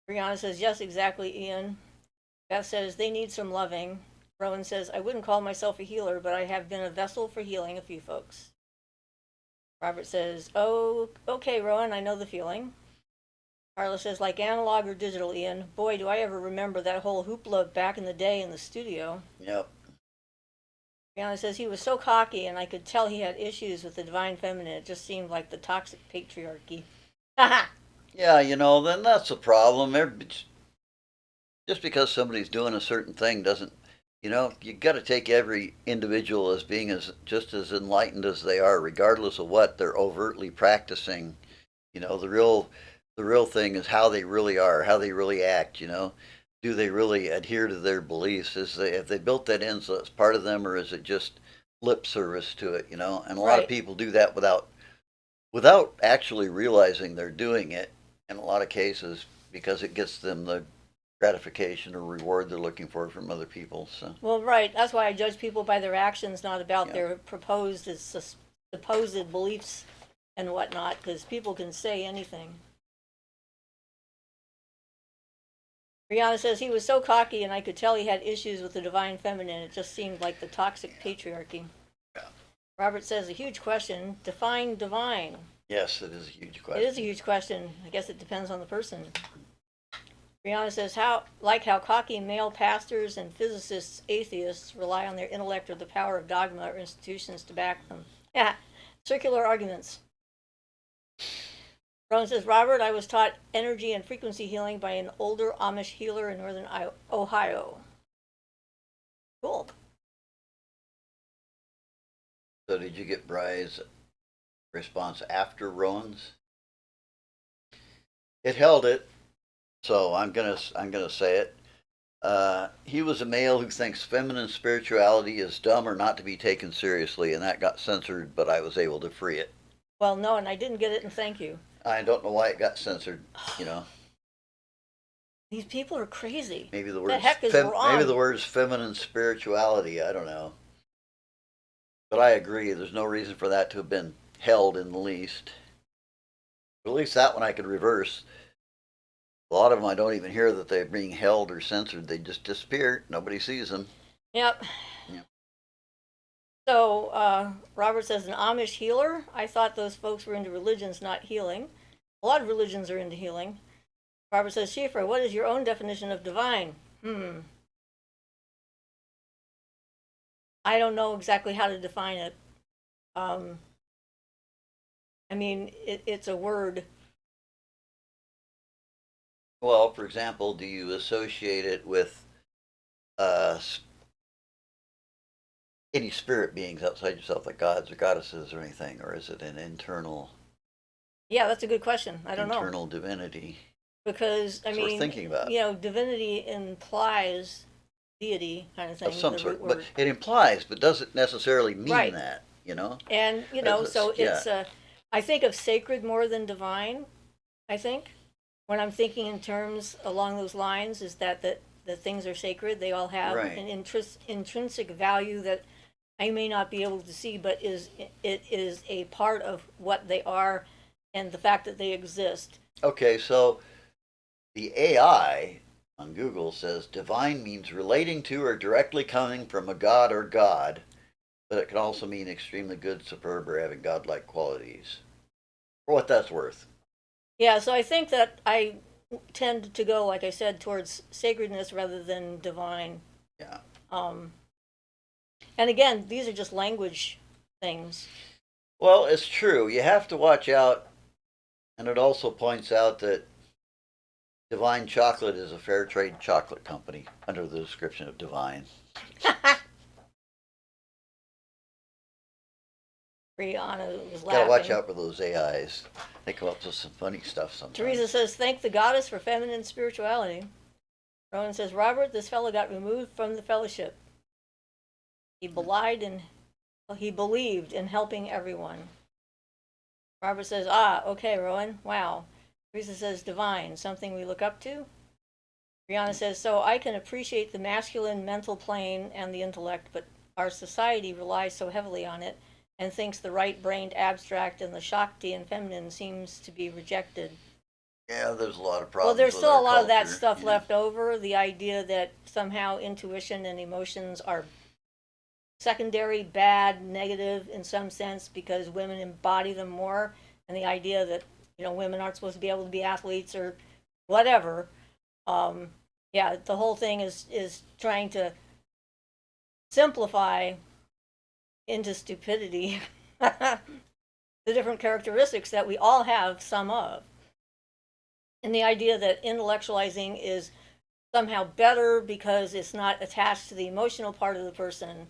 Brianna says, yes, exactly, Ian. Beth says, they need some loving. Rowan says, I wouldn't call myself a healer, but I have been a vessel for healing a few folks. Robert says, oh, okay, Rowan, I know the feeling. Carla says, like analog or digital, Ian. Boy, do I ever remember that whole hoopla back in the day in the studio. Yep. Brianna says, he was so cocky, and I could tell he had issues with the divine feminine. It just seemed like the toxic patriarchy. Haha! Yeah, then that's a problem. Just because somebody's doing a certain thing doesn't, you got to take every individual as being just as enlightened as they are, regardless of what they're overtly practicing. The real thing is how they really are, how they really act. Do they really adhere to their beliefs? Have they built that in so it's part of them, or is it just lip service to it? And a lot of people do that without actually realizing they're doing it. In a lot of cases, because it gets them the gratification or reward they're looking for from other people. So. Well, right. That's why I judge people by their actions, not about their supposed beliefs and whatnot, because people can say anything. Brianna says he was so cocky, and I could tell he had issues with the divine feminine. It just seemed like the toxic patriarchy. Yeah. Robert says, a huge question. Define divine. Yes, it is a huge question. It is a huge question. I guess it depends on the person. Brianna says, how cocky male pastors and physicists, atheists, rely on their intellect or the power of dogma or institutions to back them. Yeah, circular arguments. Rowan says, Robert, I was taught energy and frequency healing by an older Amish healer in northern Ohio. Cool. So did you get Bry's response after Rowan's? It held it, so I'm gonna say it. He was a male who thinks feminine spirituality is dumb or not to be taken seriously, and that got censored, but I was able to free it. Well, no, and I didn't get it, and thank you. I don't know why it got censored. You know, These people are crazy. maybe the The words heck is wrong? maybe the words feminine spirituality. I don't know, but I agree. There's no reason for that to have been held in the least. But at least that one I could reverse. A lot of them I don't even hear that they're being held or censored. They just disappear. Nobody sees them. Yep. Yep. So Robert says an Amish healer. I thought those folks were into religions, not healing. A lot of religions are into healing. Robert says, Siofra, what is your own definition of divine? I don't know exactly how to define it. I mean, it's a word. Well, for example, do you associate it with uh, any spirit beings outside yourself, like gods or goddesses or anything, or is it an internal Yeah, that's a good question. I don't know. internal divinity? Because, I That's what we're mean, thinking about. you know, divinity implies deity kind of thing. Of some the sort, root but word. it implies, but doesn't necessarily mean Right. that. You know, And, you know, That's- so yeah. it's, I think of sacred more than divine, I think. When I'm thinking in terms along those lines, is that the things are sacred. They all have Right. an intrinsic value that I may not be able to see, but it is a part of what they are and the fact that they exist. Okay, so the AI on Google says divine means relating to or directly coming from a god or god, but it can also mean extremely good, superb, or having godlike qualities. For what that's worth. Yeah, so I think that I tend to go, like I said, towards sacredness rather than divine. Yeah. And again, these are just language things. Well, it's true. You have to watch out, and it also points out that Divine Chocolate is a fair trade chocolate company under the description of divine. Brianna was Gotta watch laughing. out for those AIs. They come up with some funny stuff sometimes. Teresa says, thank the goddess for feminine spirituality. Rowan says, Robert, this fellow got removed from the fellowship. He he believed in helping everyone. Robert says, okay, Rowan, wow. Teresa says, divine, something we look up to. Brianna says, so I can appreciate the masculine mental plane and the intellect, but our society relies so heavily on it and thinks the right-brained abstract and the Shakti and feminine seems to be rejected. Yeah, there's a lot of Well, problems. there's with still our a lot of that culture, stuff you know. left over. The idea that somehow intuition and emotions are secondary, bad, negative in some sense because women embody them more, and the idea that women aren't supposed to be able to be athletes or whatever. Yeah, the whole thing is trying to simplify into stupidity the different characteristics that we all have some of. And the idea that intellectualizing is somehow better because it's not attached to the emotional part of the person,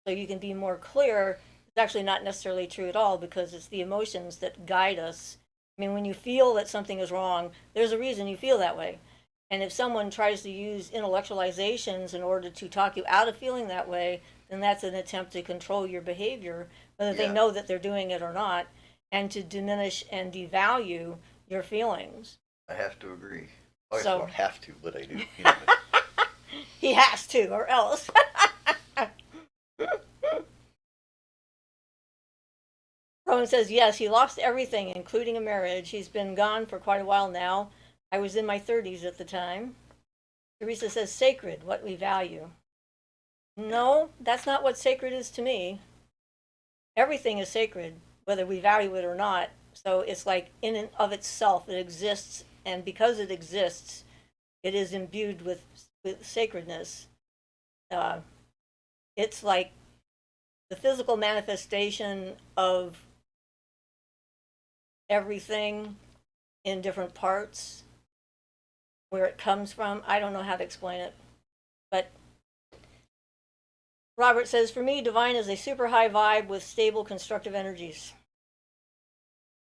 so you can be more clear, it's actually not necessarily true at all because it's the emotions that guide us. I mean, when you feel that something is wrong, there's a reason you feel that way. And if someone tries to use intellectualizations in order to talk you out of feeling that way, then that's an attempt to control your behavior, whether they Yeah. know that they're doing it or not, and to diminish and devalue your feelings. I have to agree. I So- don't have to, but I do. You know. He has to, or else. Rowan says, yes, he lost everything, including a marriage. He's been gone for quite a while now. I was in my 30s at the time. Teresa says, sacred, what we value. No, that's not what sacred is to me. Everything is sacred, whether we value it or not. So it's like in and of itself, it exists, and because it exists, it is imbued with sacredness. It's like the physical manifestation of everything in different parts, where it comes from. I don't know how to explain it, but Robert says, for me, divine is a super high vibe with stable constructive energies.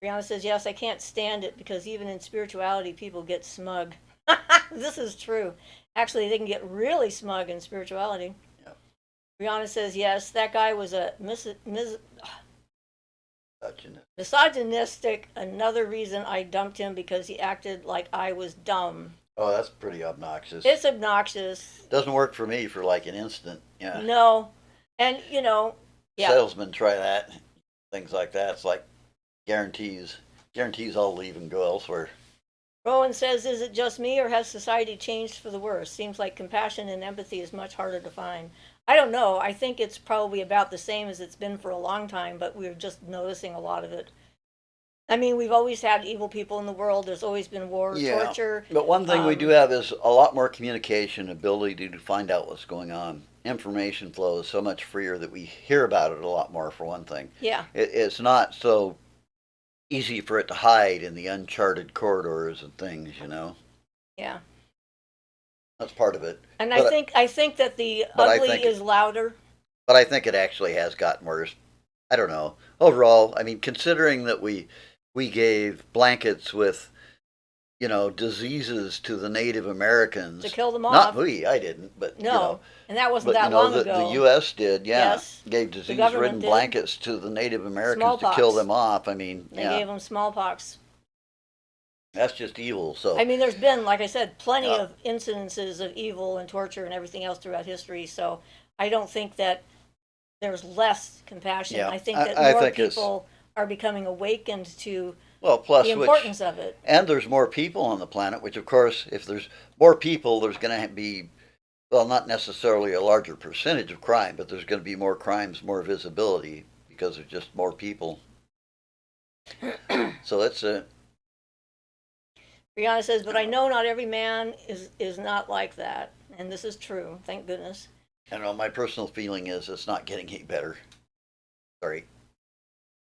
Brianna says, yes, I can't stand it because even in spirituality, people get smug. This is true. Actually, they can get really smug in spirituality. Yeah. Brianna says, yes, that guy was a Touching it. misogynistic. Another reason I dumped him because he acted like I was dumb. Oh, that's pretty obnoxious. It's obnoxious. Doesn't work for me for like an instant. Yeah. No. And, you know, yeah. Salesmen try that. Things like that. It's like guarantees I'll leave and go elsewhere. Rowan says, is it just me or has society changed for the worse? Seems like compassion and empathy is much harder to find. I don't know. I think it's probably about the same as it's been for a long time, but we're just noticing a lot of it. I mean, we've always had evil people in the world. There's always been war, torture. But one thing we do have is a lot more communication, ability to find out what's going on. Information flow is so much freer that we hear about it a lot more, for one thing. Yeah. It's not so easy for it to hide in the uncharted corridors and things, you know. Yeah. That's part of it. And But I think that the but I ugly think is louder. But I think it actually has gotten worse. I don't know. Overall, I mean, considering that we gave blankets with, diseases to the Native Americans. To kill them off. Not we, I didn't, but No, and that wasn't but that long the ago. U.S. did, yeah. Yes. Gave government disease-ridden did. blankets to the Native Americans Smallpox. to kill them off. I mean, They yeah, gave them smallpox. that's just evil. So I mean, there's been, like I said, plenty Yeah. of incidences of evil and torture and everything else throughout history. So I don't think that there's less compassion. Yeah, I think that I more think people are becoming awakened to well, plus the which, importance of it. and there's more people on the planet, which of course, if there's more people, there's going to be, well, not necessarily a larger percentage of crime, but there's going to be more crimes, more visibility because there's just more people. So it's a Brianna says, but I know not every man is not like that. And this is true, thank goodness. I don't know, my personal feeling is it's not getting any better. Sorry.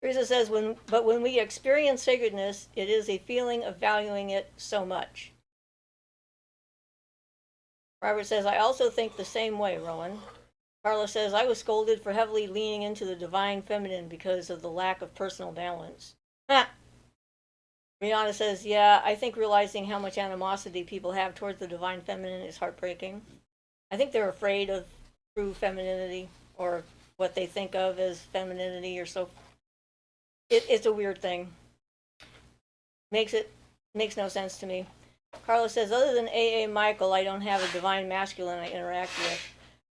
Teresa says, when we experience sacredness, it is a feeling of valuing it so much. Robert says, I also think the same way, Rowan. Carla says, I was scolded for heavily leaning into the divine feminine because of the lack of personal balance. Rihanna says, yeah, I think realizing how much animosity people have towards the divine feminine is heartbreaking. I think they're afraid of true femininity or what they think of as femininity or so. It's a weird thing. Makes no sense to me. Carla says, other than A.A. Michael, I don't have a divine masculine I interact with.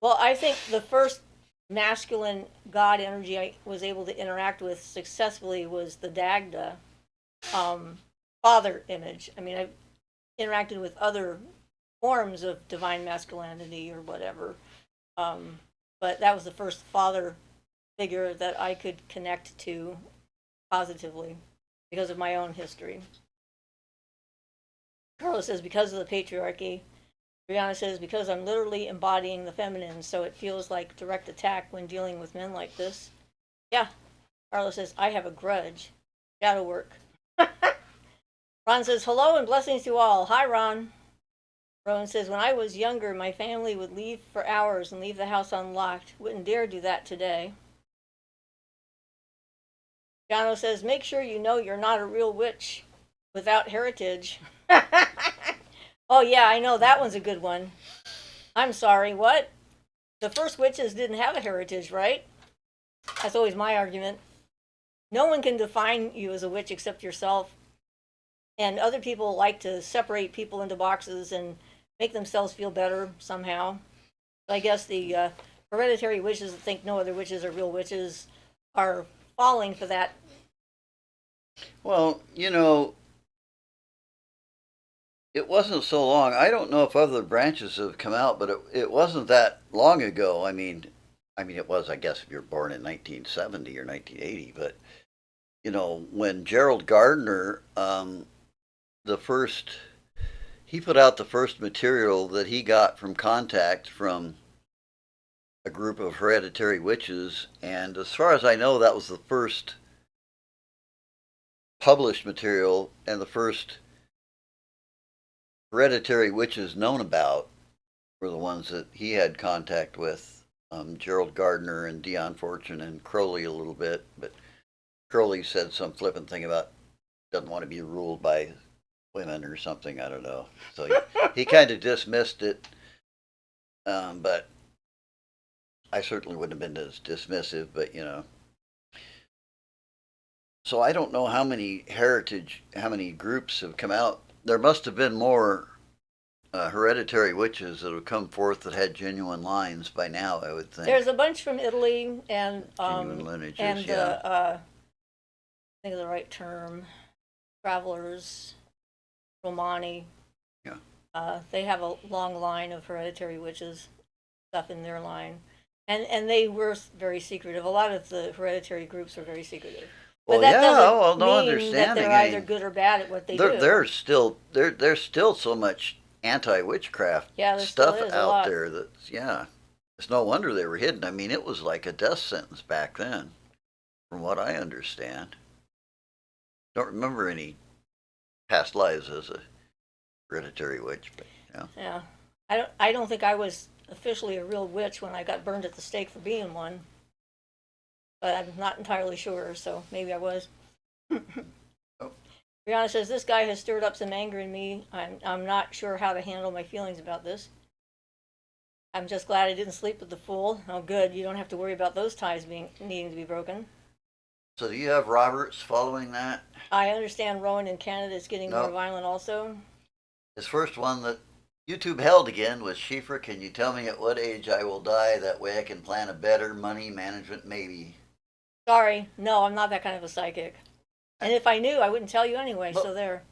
Well, I think the first masculine God energy I was able to interact with successfully was the Dagda father image. I mean, I've interacted with other forms of divine masculinity or whatever, but that was the first father figure that I could connect to positively because of my own history. Carla says, because of the patriarchy. Brianna says, because I'm literally embodying the feminine, so it feels like direct attack when dealing with men like this. Yeah. Carla says, I have a grudge. Shadow work. Ron says, hello and blessings to all. Hi, Ron. Rowan says, when I was younger, my family would leave for hours and leave the house unlocked. Wouldn't dare do that today. Jano says, make sure you know you're not a real witch without heritage. Oh, yeah, I know. That one's a good one. I'm sorry, what? The first witches didn't have a heritage, right? That's always my argument. No one can define you as a witch except yourself. And other people like to separate people into boxes and make themselves feel better somehow. I guess the hereditary witches that think no other witches are real witches are falling for that. Well, it wasn't so long. I don't know if other branches have come out, but it wasn't that long ago. I mean, it was, I guess, if you're born in 1970 or 1980. But when Gerald Gardner, he put out the first material that he got from contact from a group of hereditary witches, and as far as I know, that was the first published material and the first hereditary witches known about were the ones that he had contact with. Gerald Gardner and Dion Fortune and Crowley a little bit, but Crowley said some flippant thing about doesn't want to be ruled by women or something. I don't know. So he kind of dismissed it. But I certainly wouldn't have been as dismissive, but So I don't know how many how many groups have come out. There must have been more hereditary witches that have come forth that had genuine lines by now, I would think. There's a bunch from Italy and Genuine lineages, and yeah. the think of the right term, travelers, Romani. Yeah. They have a long line of hereditary witches stuff in their line, and they were very secretive. A lot of the hereditary groups are very secretive. Well, But that yeah, doesn't well, no mean that understanding. they're either good or bad at what they do. There's still so much anti-witchcraft Yeah, there stuff still is a out lot. there that's, yeah. It's no wonder they were hidden. I mean, it was like a death sentence back then, from what I understand. Don't remember any past lives as a hereditary witch, but yeah. Yeah, I don't think I was officially a real witch when I got burned at the stake for being one, but I'm not entirely sure. So maybe I was. Oh. Brianna says this guy has stirred up some anger in me. I'm not sure how to handle my feelings about this. I'm just glad I didn't sleep with the fool. Oh, good. You don't have to worry about those ties needing to be broken. So do you have Roberts following that? I understand Rowan in Canada is getting more No. violent also. His first one that YouTube held again was Siofra. Can you tell me at what age I will die? That way I can plan a better money management maybe. Sorry, no, I'm not that kind of a psychic. And if I knew, I wouldn't tell you anyway. But so there.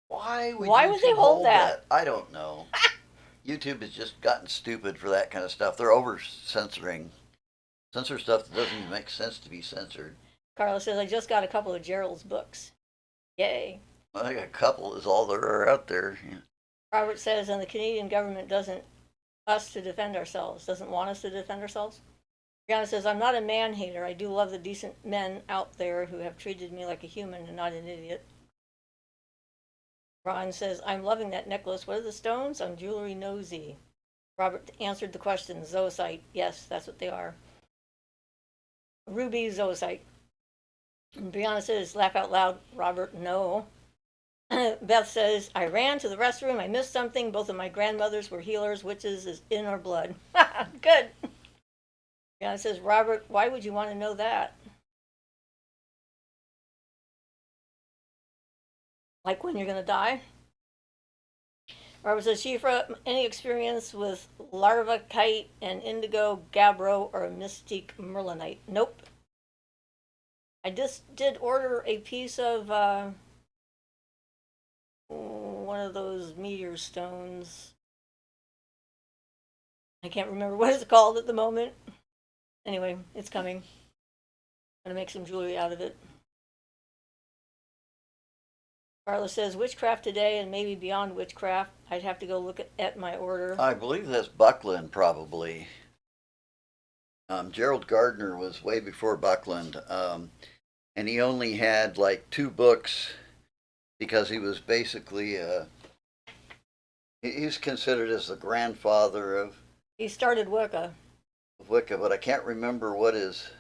Why would they YouTube hold that? I don't know. YouTube has just gotten stupid for that kind of stuff. They're over censoring. Censor stuff that doesn't even make sense to be censored. Carla says I just got a couple of Gerald's books. Yay. I think a couple is all there are out there. Yeah. Robert says, and the Canadian government doesn't want us to defend ourselves. Brianna says, I'm not a man hater. I do love the decent men out there who have treated me like a human and not an idiot. Ron says, I'm loving that necklace. What are the stones? I'm jewelry nosy. Robert answered the question. Zoisite. Yes, that's what they are. Ruby zoisite. And Brianna says, laugh out loud. Robert, no. Beth says, I ran to the restroom. I missed something. Both of my grandmothers were healers. Witches is in our blood. Good. Brianna says, Robert, why would you want to know that? Like when you're going to die? Robert says, Siofra, any experience with larvacite and indigo, gabbro, or mystique merlinite? Nope. I just did order a piece of one of those meteor stones. I can't remember what it's called at the moment. Anyway, it's coming. I'm going to make some jewelry out of it. Carla says, witchcraft today and maybe beyond witchcraft. I'd have to go look at my order. I believe that's Buckland, probably. Gerald Gardner was way before Buckland, and he only had like 2 books because he was basically he's considered as the grandfather of He started Wicca. Wicca, but I can't remember what his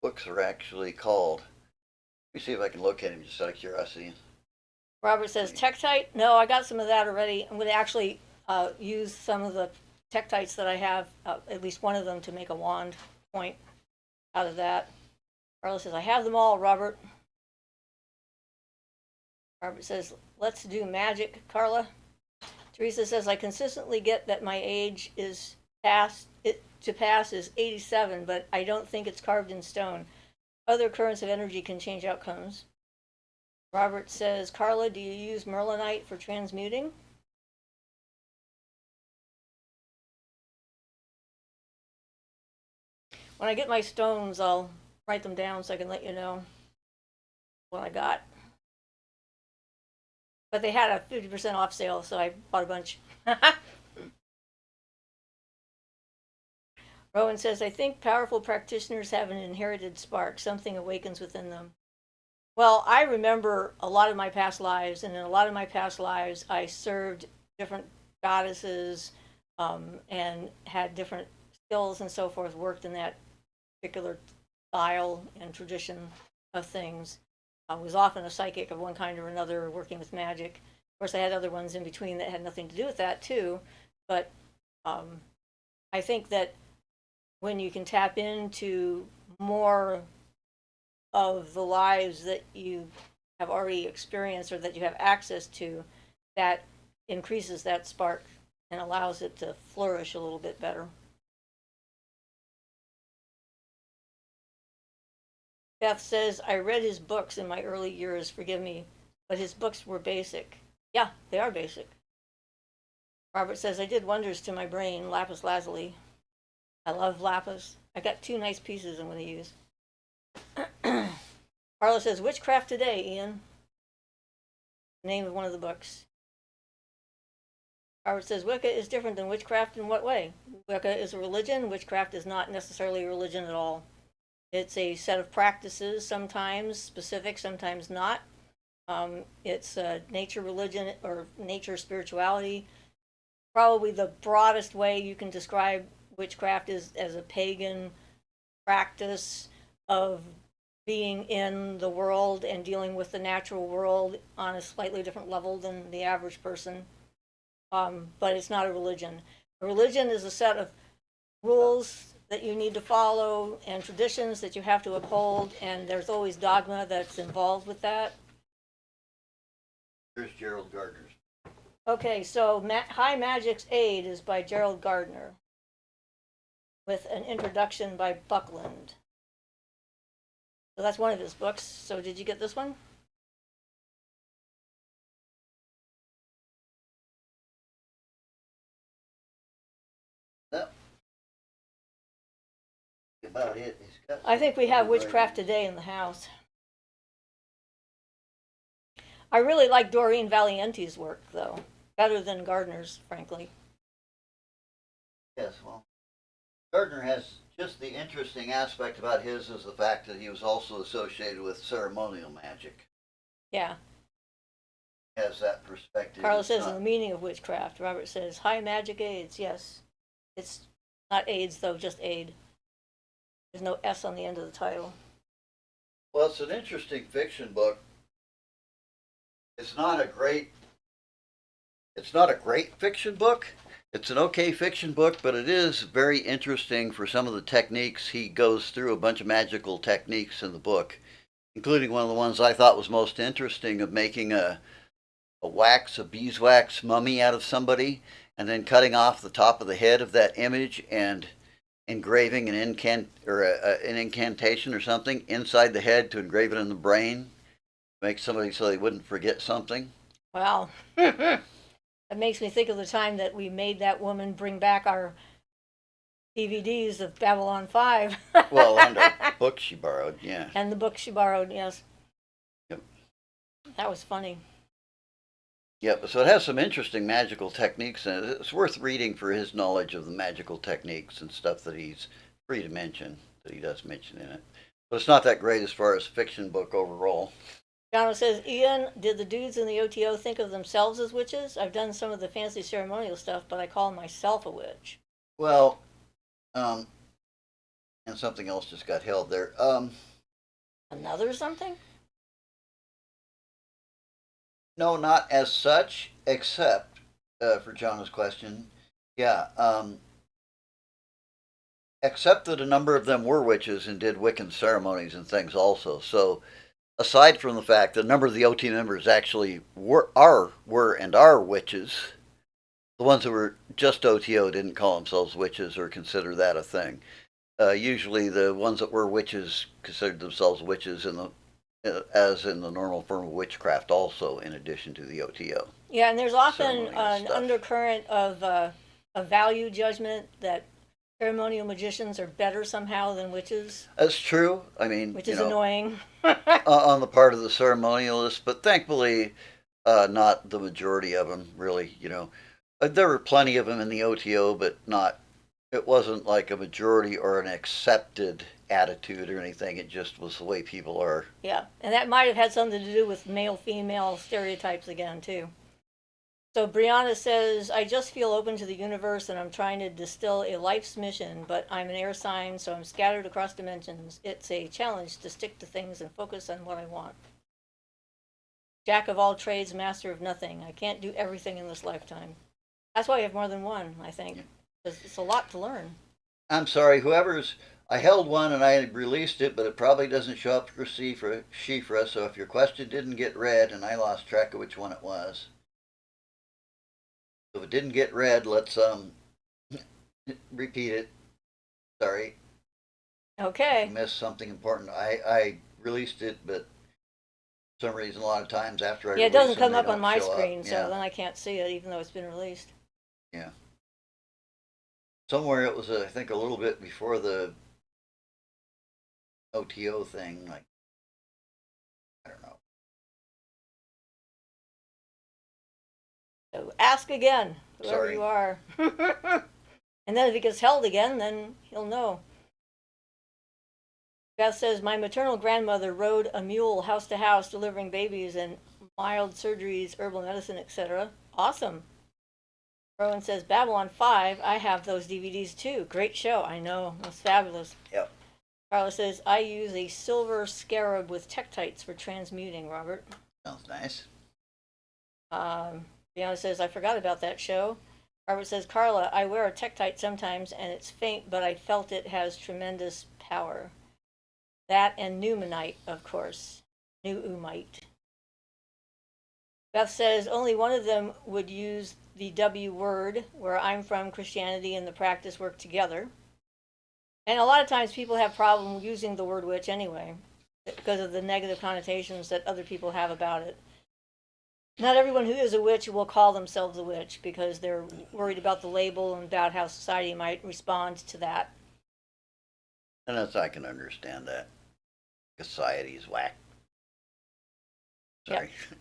books are actually called. Let me see if I can locate him just out of curiosity. Robert says, Tektite? No, I got some of that already. I'm going to actually use some of the Tektites that I have, at least one of them, to make a wand point out of that. Carla says, I have them all, Robert. Robert says, let's do magic, Carla. Teresa says, I consistently get that my age is to pass is 87, but I don't think it's carved in stone. Other currents of energy can change outcomes. Robert says, Carla, do you use merlinite for transmuting? When I get my stones, I'll write them down so I can let you know what I got. But they had a 50% off sale, so I bought a bunch. Rowan says, I think powerful practitioners have an inherited spark. Something awakens within them. Well, I remember a lot of my past lives, and in a lot of my past lives, I served different goddesses and had different skills and so forth, worked in that particular style and tradition of things. I was often a psychic of one kind or another, working with magic. Of course, I had other ones in between that had nothing to do with that, too. But I think that when you can tap into more of the lives that you have already experienced or that you have access to, that increases that spark and allows it to flourish a little bit better. Beth says, I read his books in my early years, forgive me, but his books were basic. Yeah, they are basic. Robert says, I did wonders to my brain, lapis lazuli. I love lapis. I got 2 nice pieces I'm going to use. Carla says, Witchcraft Today, Ian. Name of one of the books. Robert says, Wicca is different than witchcraft in what way? Wicca is a religion. Witchcraft is not necessarily a religion at all. It's a set of practices, sometimes specific, sometimes not. It's nature religion or nature spirituality. Probably the broadest way you can describe witchcraft is as a pagan practice of being in the world and dealing with the natural world on a slightly different level than the average person. But it's not a religion. A religion is a set of rules that you need to follow and traditions that you have to uphold, and there's always dogma that's involved with that. Here's Gerald Gardner's. Okay, so High Magic's Aid is by Gerald Gardner with an introduction by Buckland. So that's one of his books. So did you get this one? No. About it. I think we have Witchcraft Today in the house. I really like Doreen Valiente's work, though, better than Gardner's, frankly. Yes, well, Gardner has just the interesting aspect about his is the fact that he was also associated with ceremonial magic. Yeah. He has that perspective. Carla says in the meaning of witchcraft. Robert says high magic aids. Yes. It's not AIDS, though, just aid. There's no S on the end of the title. Well, it's an interesting fiction book. It's not a great fiction book. It's an okay fiction book, but it is very interesting for some of the techniques. He goes through a bunch of magical techniques in the book, including one of the ones I thought was most interesting of making a beeswax mummy out of somebody, and then cutting off the top of the head of that image and engraving an incantation or something inside the head to engrave it in the brain, make somebody so they wouldn't forget something. Wow. That makes me think of the time that we made that woman bring back our DVDs of Babylon 5. Well, and a book she borrowed, yeah. And the book she borrowed, yes. Yep. That was funny. Yep, so it has some interesting magical techniques in it. It's worth reading for his knowledge of the magical techniques and stuff that he's free to mention, that he does mention in it. But it's not that great as far as fiction book overall. Jono says, Ian, did the dudes in the OTO think of themselves as witches? I've done some of the fancy ceremonial stuff, but I call myself a witch. Well, and something else just got held there. Another something? No, not as such, except for Jono's question. Yeah, except that a number of them were witches and did Wiccan ceremonies and things also. So, aside from the fact that a number of the OT members actually were and are witches, the ones that were just OTO didn't call themselves witches or consider that a thing. Usually, the ones that were witches considered themselves witches as in the normal form of witchcraft also, in addition to the OTO. Yeah, and there's often Ceremonial an stuff. undercurrent of a value judgment that ceremonial magicians are better somehow than witches, That's true. I mean, which is annoying. on the part of the ceremonialists, but thankfully, not the majority of them, really. There were plenty of them in the OTO, but not. It wasn't like a majority or an accepted attitude or anything. It just was the way people are. Yeah, and that might have had something to do with male-female stereotypes again, too. So Brianna says, I just feel open to the universe and I'm trying to distill a life's mission, but I'm an air sign, so I'm scattered across dimensions. It's a challenge to stick to things and focus on what I want. Jack of all trades, master of nothing. I can't do everything in this lifetime. That's why you have more than one, I think. It's a lot to learn. I'm sorry, I held one and I released it, but it probably doesn't show up for Siofra, so if your question didn't get read and I lost track of which one it was. If it didn't get read, let's repeat it. Sorry. Okay. Missed something important. I released it, but for some reason, a lot of times after I Yeah, it release doesn't them, come they up on don't my show screen, up. so then I can't see it, even though it's been released. Yeah. Somewhere it was, I think, a little bit before the OTO thing. Like, I don't know. So ask again, whoever Sorry. you are. And then if it gets held again, then he'll know. Beth says, my maternal grandmother rode a mule house to house delivering babies and mild surgeries, herbal medicine, etc. Awesome. Rowan says, Babylon 5, I have those DVDs too. Great show. I know. That's fabulous. Yep. Carla says, I use a silver scarab with tektites for transmuting, Robert. Sounds nice. Deanna says, I forgot about that show. Robert says, Carla, I wear a tektite sometimes and it's faint, but I felt it has tremendous power. That and Numenite, of course. Nuumite. Beth says, only one of them would use the W word. Where I'm from, Christianity and the practice work together. And a lot of times people have problem using the word witch anyway, because of the negative connotations that other people have about it. Not everyone who is a witch will call themselves a witch because they're worried about the label and about how society might respond to that. And as I can understand that. Society's whack. Sorry. Yep.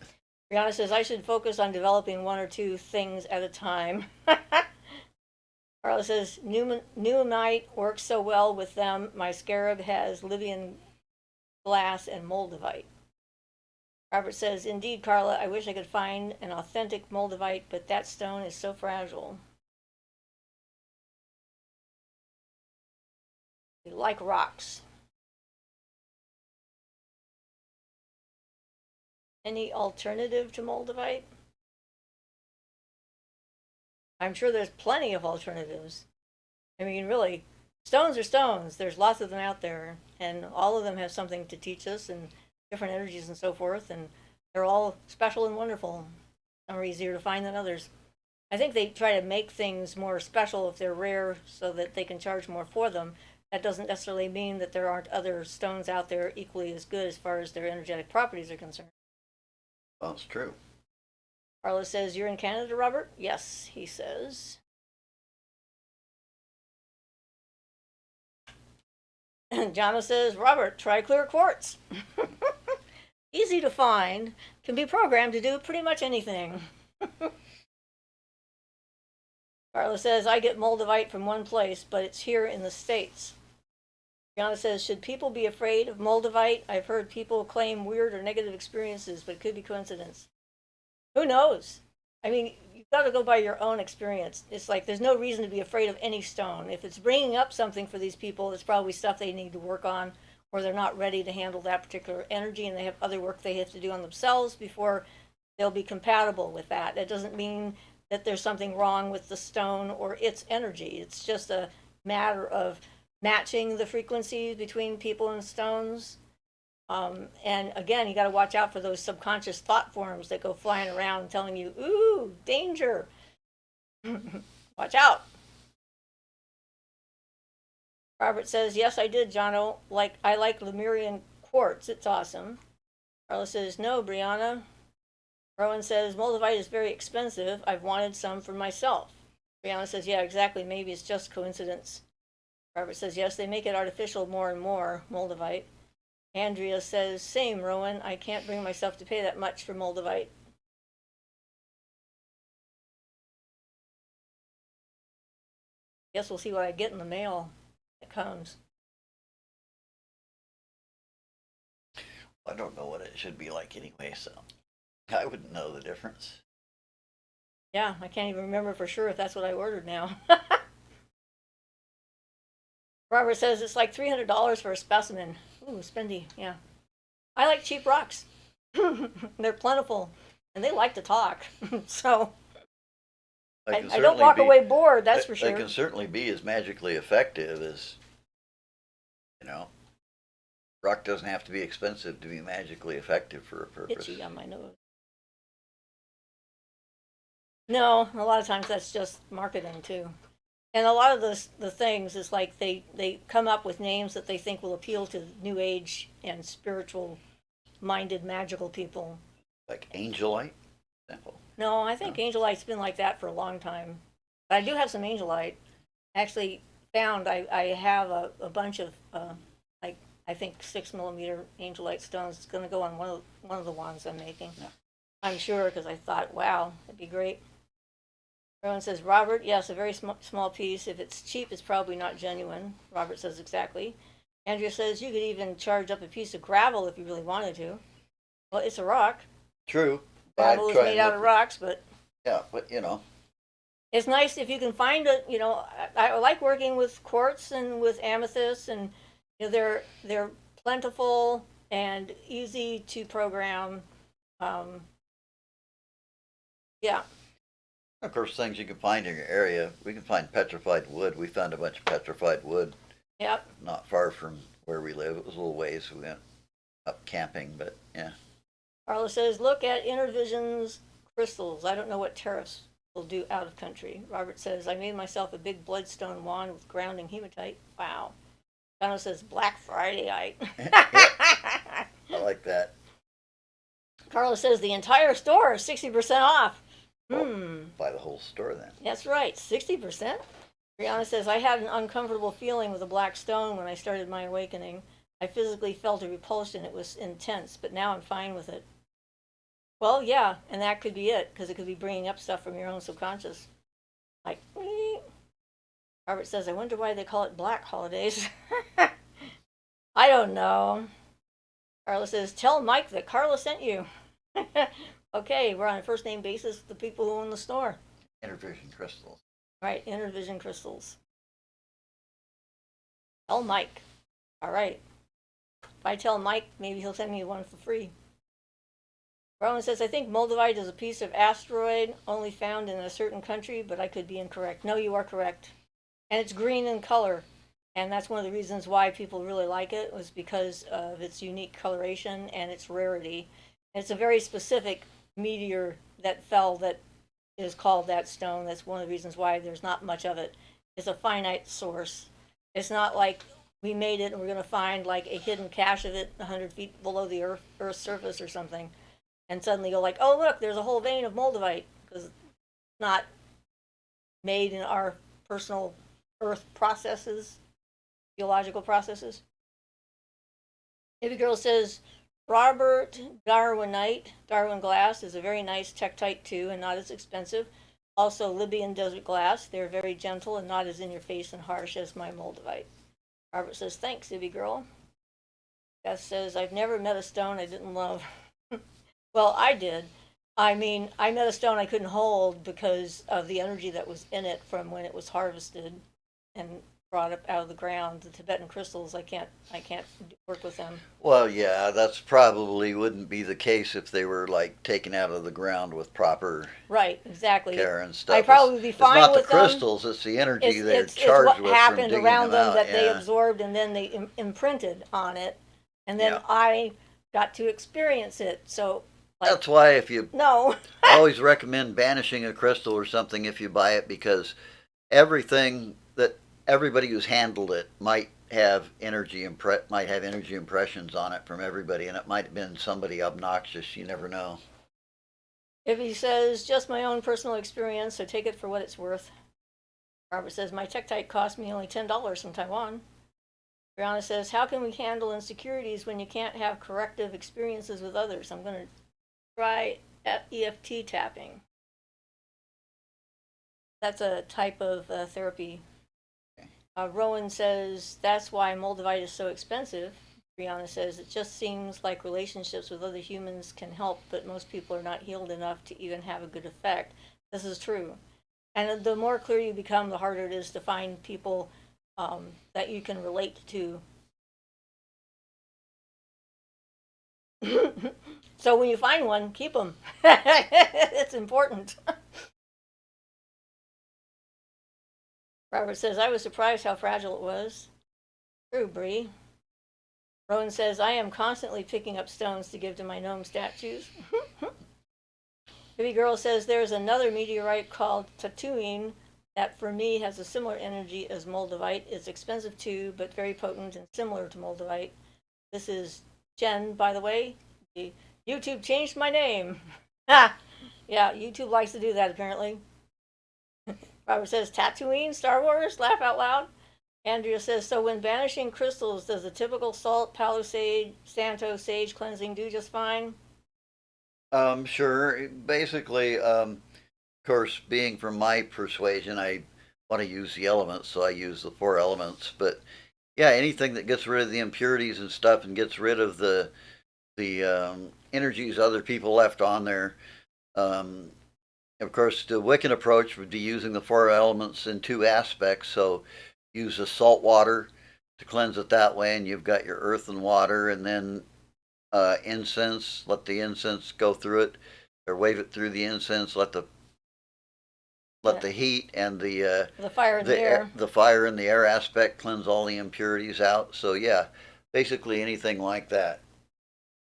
Brianna says, I should focus on developing one or two things at a time. Carla says, Nuumite works so well with them. My scarab has Libyan glass and Moldavite. Robert says, indeed, Carla, I wish I could find an authentic Moldavite, but that stone is so fragile. We like rocks. Any alternative to Moldavite? I'm sure there's plenty of alternatives. I mean, really, stones are stones. There's lots of them out there, and all of them have something to teach us and different energies and so forth, and they're all special and wonderful. Some are easier to find than others. I think they try to make things more special if they're rare so that they can charge more for them. That doesn't necessarily mean that there aren't other stones out there equally as good as far as their energetic properties are concerned. Well, it's true. Carla says, you're in Canada, Robert? Yes, he says. And Jana says, Robert, try clear quartz. Easy to find, can be programmed to do pretty much anything. Carla says, I get Moldavite from one place, but it's here in the States. Jana says, should people be afraid of Moldavite? I've heard people claim weird or negative experiences, but it could be coincidence. Who knows? I mean, you've got to go by your own experience. It's like there's no reason to be afraid of any stone. If it's bringing up something for these people, it's probably stuff they need to work on, or they're not ready to handle that particular energy and they have other work they have to do on themselves before they'll be compatible with that. It doesn't mean that there's something wrong with the stone or its energy. It's just a matter of matching the frequencies between people and stones. And again, you got to watch out for those subconscious thought forms that go flying around telling you, ooh, danger. Watch out. Robert says, yes, I did, Jono. I like Lemurian quartz. It's awesome. Carla says, no, Brianna. Rowan says, Moldavite is very expensive. I've wanted some for myself. Brianna says, yeah, exactly. Maybe it's just coincidence. Robert says, yes, they make it artificial more and more, Moldavite. Andrea says, same, Rowan. I can't bring myself to pay that much for Moldavite. Guess we'll see what I get in the mail that comes. I don't know what it should be like anyway, so I wouldn't know the difference. Yeah, I can't even remember for sure if that's what I ordered now. Robert says it's like $300 for a specimen. Ooh, spendy, yeah. I like cheap rocks. They're plentiful, and they like to talk. So They can I don't certainly walk be, away bored, that's for they sure. can certainly be as magically effective as, you know, rock doesn't have to be expensive to be magically effective for a purpose. Itchy on my nose. No, a lot of times that's just marketing too. And a lot of the things is like they come up with names that they think will appeal to new age and spiritual minded magical people. Like angelite, for example. No, I think No. angelite's been like that for a long time. But I do have some angelite. Actually, found I have a bunch of like I think 6 millimeter angelite stones. It's going to go on one of the wands I'm making. Yeah. I'm sure because I thought, wow, that'd be great. Rowan says, Robert, yes, a very small piece. If it's cheap, it's probably not genuine. Robert says exactly. Andrea says you could even charge up a piece of gravel if you really wanted to. Well, it's a rock. True. Gravel is made out of rocks, but Yeah, but you know, it's nice if you can find it. You know, I like working with quartz and with amethyst, and you know, they're plentiful and easy to program. Um, yeah, of course, things you can find in your area. We can find petrified wood. We found a bunch of petrified wood yep. not far from where we live. It was a little ways. We went up camping, but yeah. Carla says, look at Intervision's crystals. I don't know what tariffs will do out of country. Robert says, I made myself a big bloodstone wand with grounding hematite. Wow. Donna says, Black Friday-ite. I like that. Carla says, the entire store is 60% off. Well, buy the whole store then. That's right, 60%. Brianna says, I had an uncomfortable feeling with a black stone when I started my awakening. I physically felt a repulsion. It was intense, but now I'm fine with it. Well, yeah, and that could be it, because it could be bringing up stuff from your own subconscious. Like, Robert says, I wonder why they call it Black Holidays. I don't know. Carla says, tell Mike that Carla sent you. Okay, we're on a first name basis with the people who own the store. Intervision crystals. Right, Intervision crystals. Tell Mike. All right. If I tell Mike, maybe he'll send me one for free. Rowan says, I think Moldavite is a piece of asteroid only found in a certain country, but I could be incorrect. No, you are correct. And it's green in color. And that's one of the reasons why people really like it, was because of its unique coloration and its rarity. And it's a very specific meteor that fell that is called that stone. That's one of the reasons why there's not much of it. It's a finite source. It's not like we made it and we're going to find like a hidden cache of it 100 feet below the Earth's surface or something. And suddenly go like, oh, look, there's a whole vein of Moldavite, because it's not made in our personal Earth processes, geological processes. Baby Girl says, Robert Darwinite, Darwin glass, is a very nice tektite too, and not as expensive. Also, Libyan desert glass. They're very gentle and not as in your face and harsh as my Moldavite. Robert says, thanks, Ibby Girl. Beth says, I've never met a stone I didn't love. Well, I did. I mean, I met a stone I couldn't hold because of the energy that was in it from when it was harvested and brought up out of the ground. The Tibetan crystals, I can't work with them. Well, yeah, that's probably wouldn't be the case if they were like taken out of the ground with proper Right, exactly. care and stuff. I'd probably be fine it's not with the crystals, it's the energy they're it's charged what with happened from digging around them them out. that they Yeah. absorbed and then they imprinted on it, and then Yeah. I got to experience it. So like, That's why if you no. I always recommend banishing a crystal or something if you buy it, because everything that everybody who's handled it might have energy impressions on it from everybody, and it might have been somebody obnoxious. You never know. If he says, just my own personal experience, so take it for what it's worth. Robert says, my tektite cost me only $10 from Taiwan. Brianna says, how can we handle insecurities when you can't have corrective experiences with others? I'm going to try EFT tapping. That's a type of therapy. Rowan says, that's why Moldavite is so expensive. Brianna says, it just seems like relationships with other humans can help, but most people are not healed enough to even have a good effect. This is true. And the more clear you become, the harder it is to find people that you can relate to. So when you find one, keep them. It's important. Robert says, I was surprised how fragile it was. True, Bree. Rowan says, I am constantly picking up stones to give to my gnome statues. Baby Girl says, there's another meteorite called Tatooine that for me has a similar energy as Moldavite. It's expensive too, but very potent and similar to Moldavite. This is Jen, by the way. YouTube changed my name. Ha! Yeah, YouTube likes to do that apparently. Robert says, Tatooine, Star Wars, laugh out loud. Andrea says, so when banishing crystals, does the typical salt, palo sage, santo, sage cleansing do just fine? Sure. Basically, of course, being from my persuasion, I want to use the elements, so I use the four elements. But yeah, anything that gets rid of the impurities and stuff and gets rid of the energies other people left on there. Of course, the Wiccan approach would be using the four elements in two aspects. So use the salt water to cleanse it that way, and you've got your earth and water, and then incense. Let the incense go through it, or wave it through the incense. Let the heat and the fire in the air, the fire and the air aspect cleanse all the impurities out. So yeah, basically anything like that.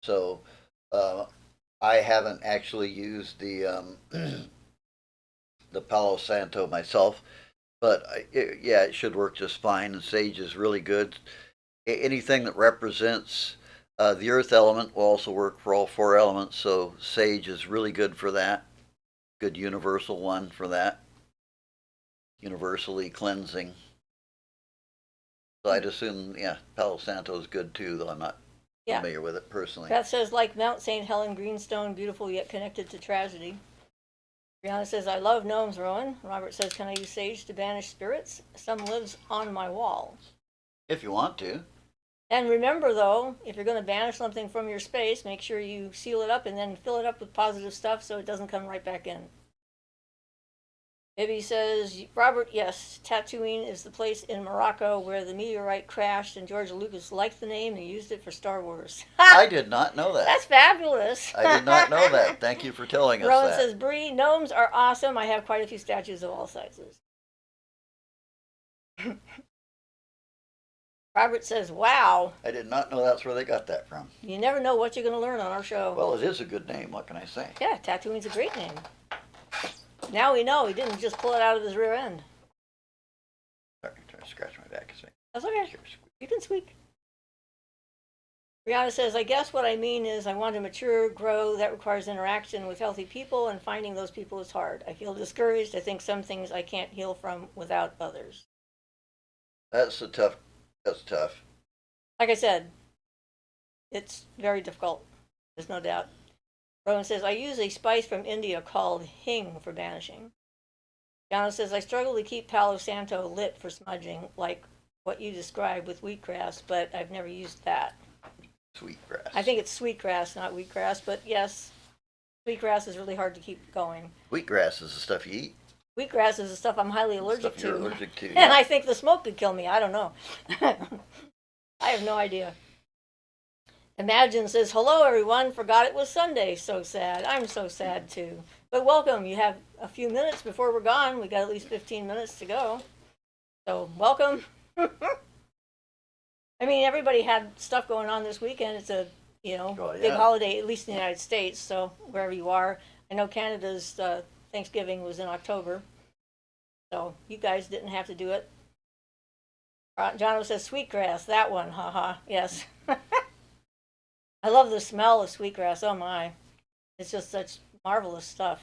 So I haven't actually used the the Palo Santo myself, but yeah, it should work just fine. And sage is really good. Anything that represents the earth element will also work for all four elements. So sage is really good for that. Good universal one for that. Universally cleansing. So I'd assume, yeah, Palo Santo is good too, though I'm not familiar with it personally. Beth says, like Mount St. Helen greenstone, beautiful yet connected to tragedy. Brianna says, I love gnomes, Rowan. Robert says, can I use sage to banish spirits? Some lives on my wall. If you want to. And remember, though, if you're going to banish something from your space, make sure you seal it up and then fill it up with positive stuff so it doesn't come right back in. Ibby says, Robert, yes, Tatooine is the place in Morocco where the meteorite crashed, and George Lucas liked the name and used it for Star Wars. I did not know that. That's fabulous. I did not know that. Thank you for telling us Rowan that. says, Bree, gnomes are awesome. I have quite a few statues of all sizes. Robert says, wow. I did not know that's where they got that from. You never know what you're going to learn on our show. Well, it is a good name. What can I say? Yeah, Tatooine's a great name. Now we know he didn't just pull it out of his rear end. Sorry, I'm trying to scratch my back. That's okay. You can squeak. Brianna says, I guess what I mean is I want to mature, grow. That requires interaction with healthy people, and finding those people is hard. I feel discouraged. I think some things I can't heal from without others. That's tough. Like I said, it's very difficult. There's no doubt. Rowan says, I use a spice from India called hing for banishing. Donna says, I struggle to keep Palo Santo lit for smudging, like what you described with wheatgrass, but I've never used that. Sweetgrass. I think it's sweetgrass, not wheatgrass, but yes, sweetgrass is really hard to keep going. Wheatgrass is the stuff you eat. Wheatgrass is the stuff I'm highly allergic to. You're allergic to, yeah. And I think the smoke could kill me. I don't know. I have no idea. Imagine says, hello everyone, forgot it was Sunday, so sad. I'm so sad too. But welcome, you have a few minutes before we're gone. We got at least 15 minutes to go. So welcome. I mean, everybody had stuff going on this weekend. It's a, big holiday, at least in the United States, so wherever you are. I know Canada's Thanksgiving was in October, so you guys didn't have to do it. Jono says, sweetgrass, that one, haha, yes. I love the smell of sweetgrass. Oh my. It's just such marvelous stuff.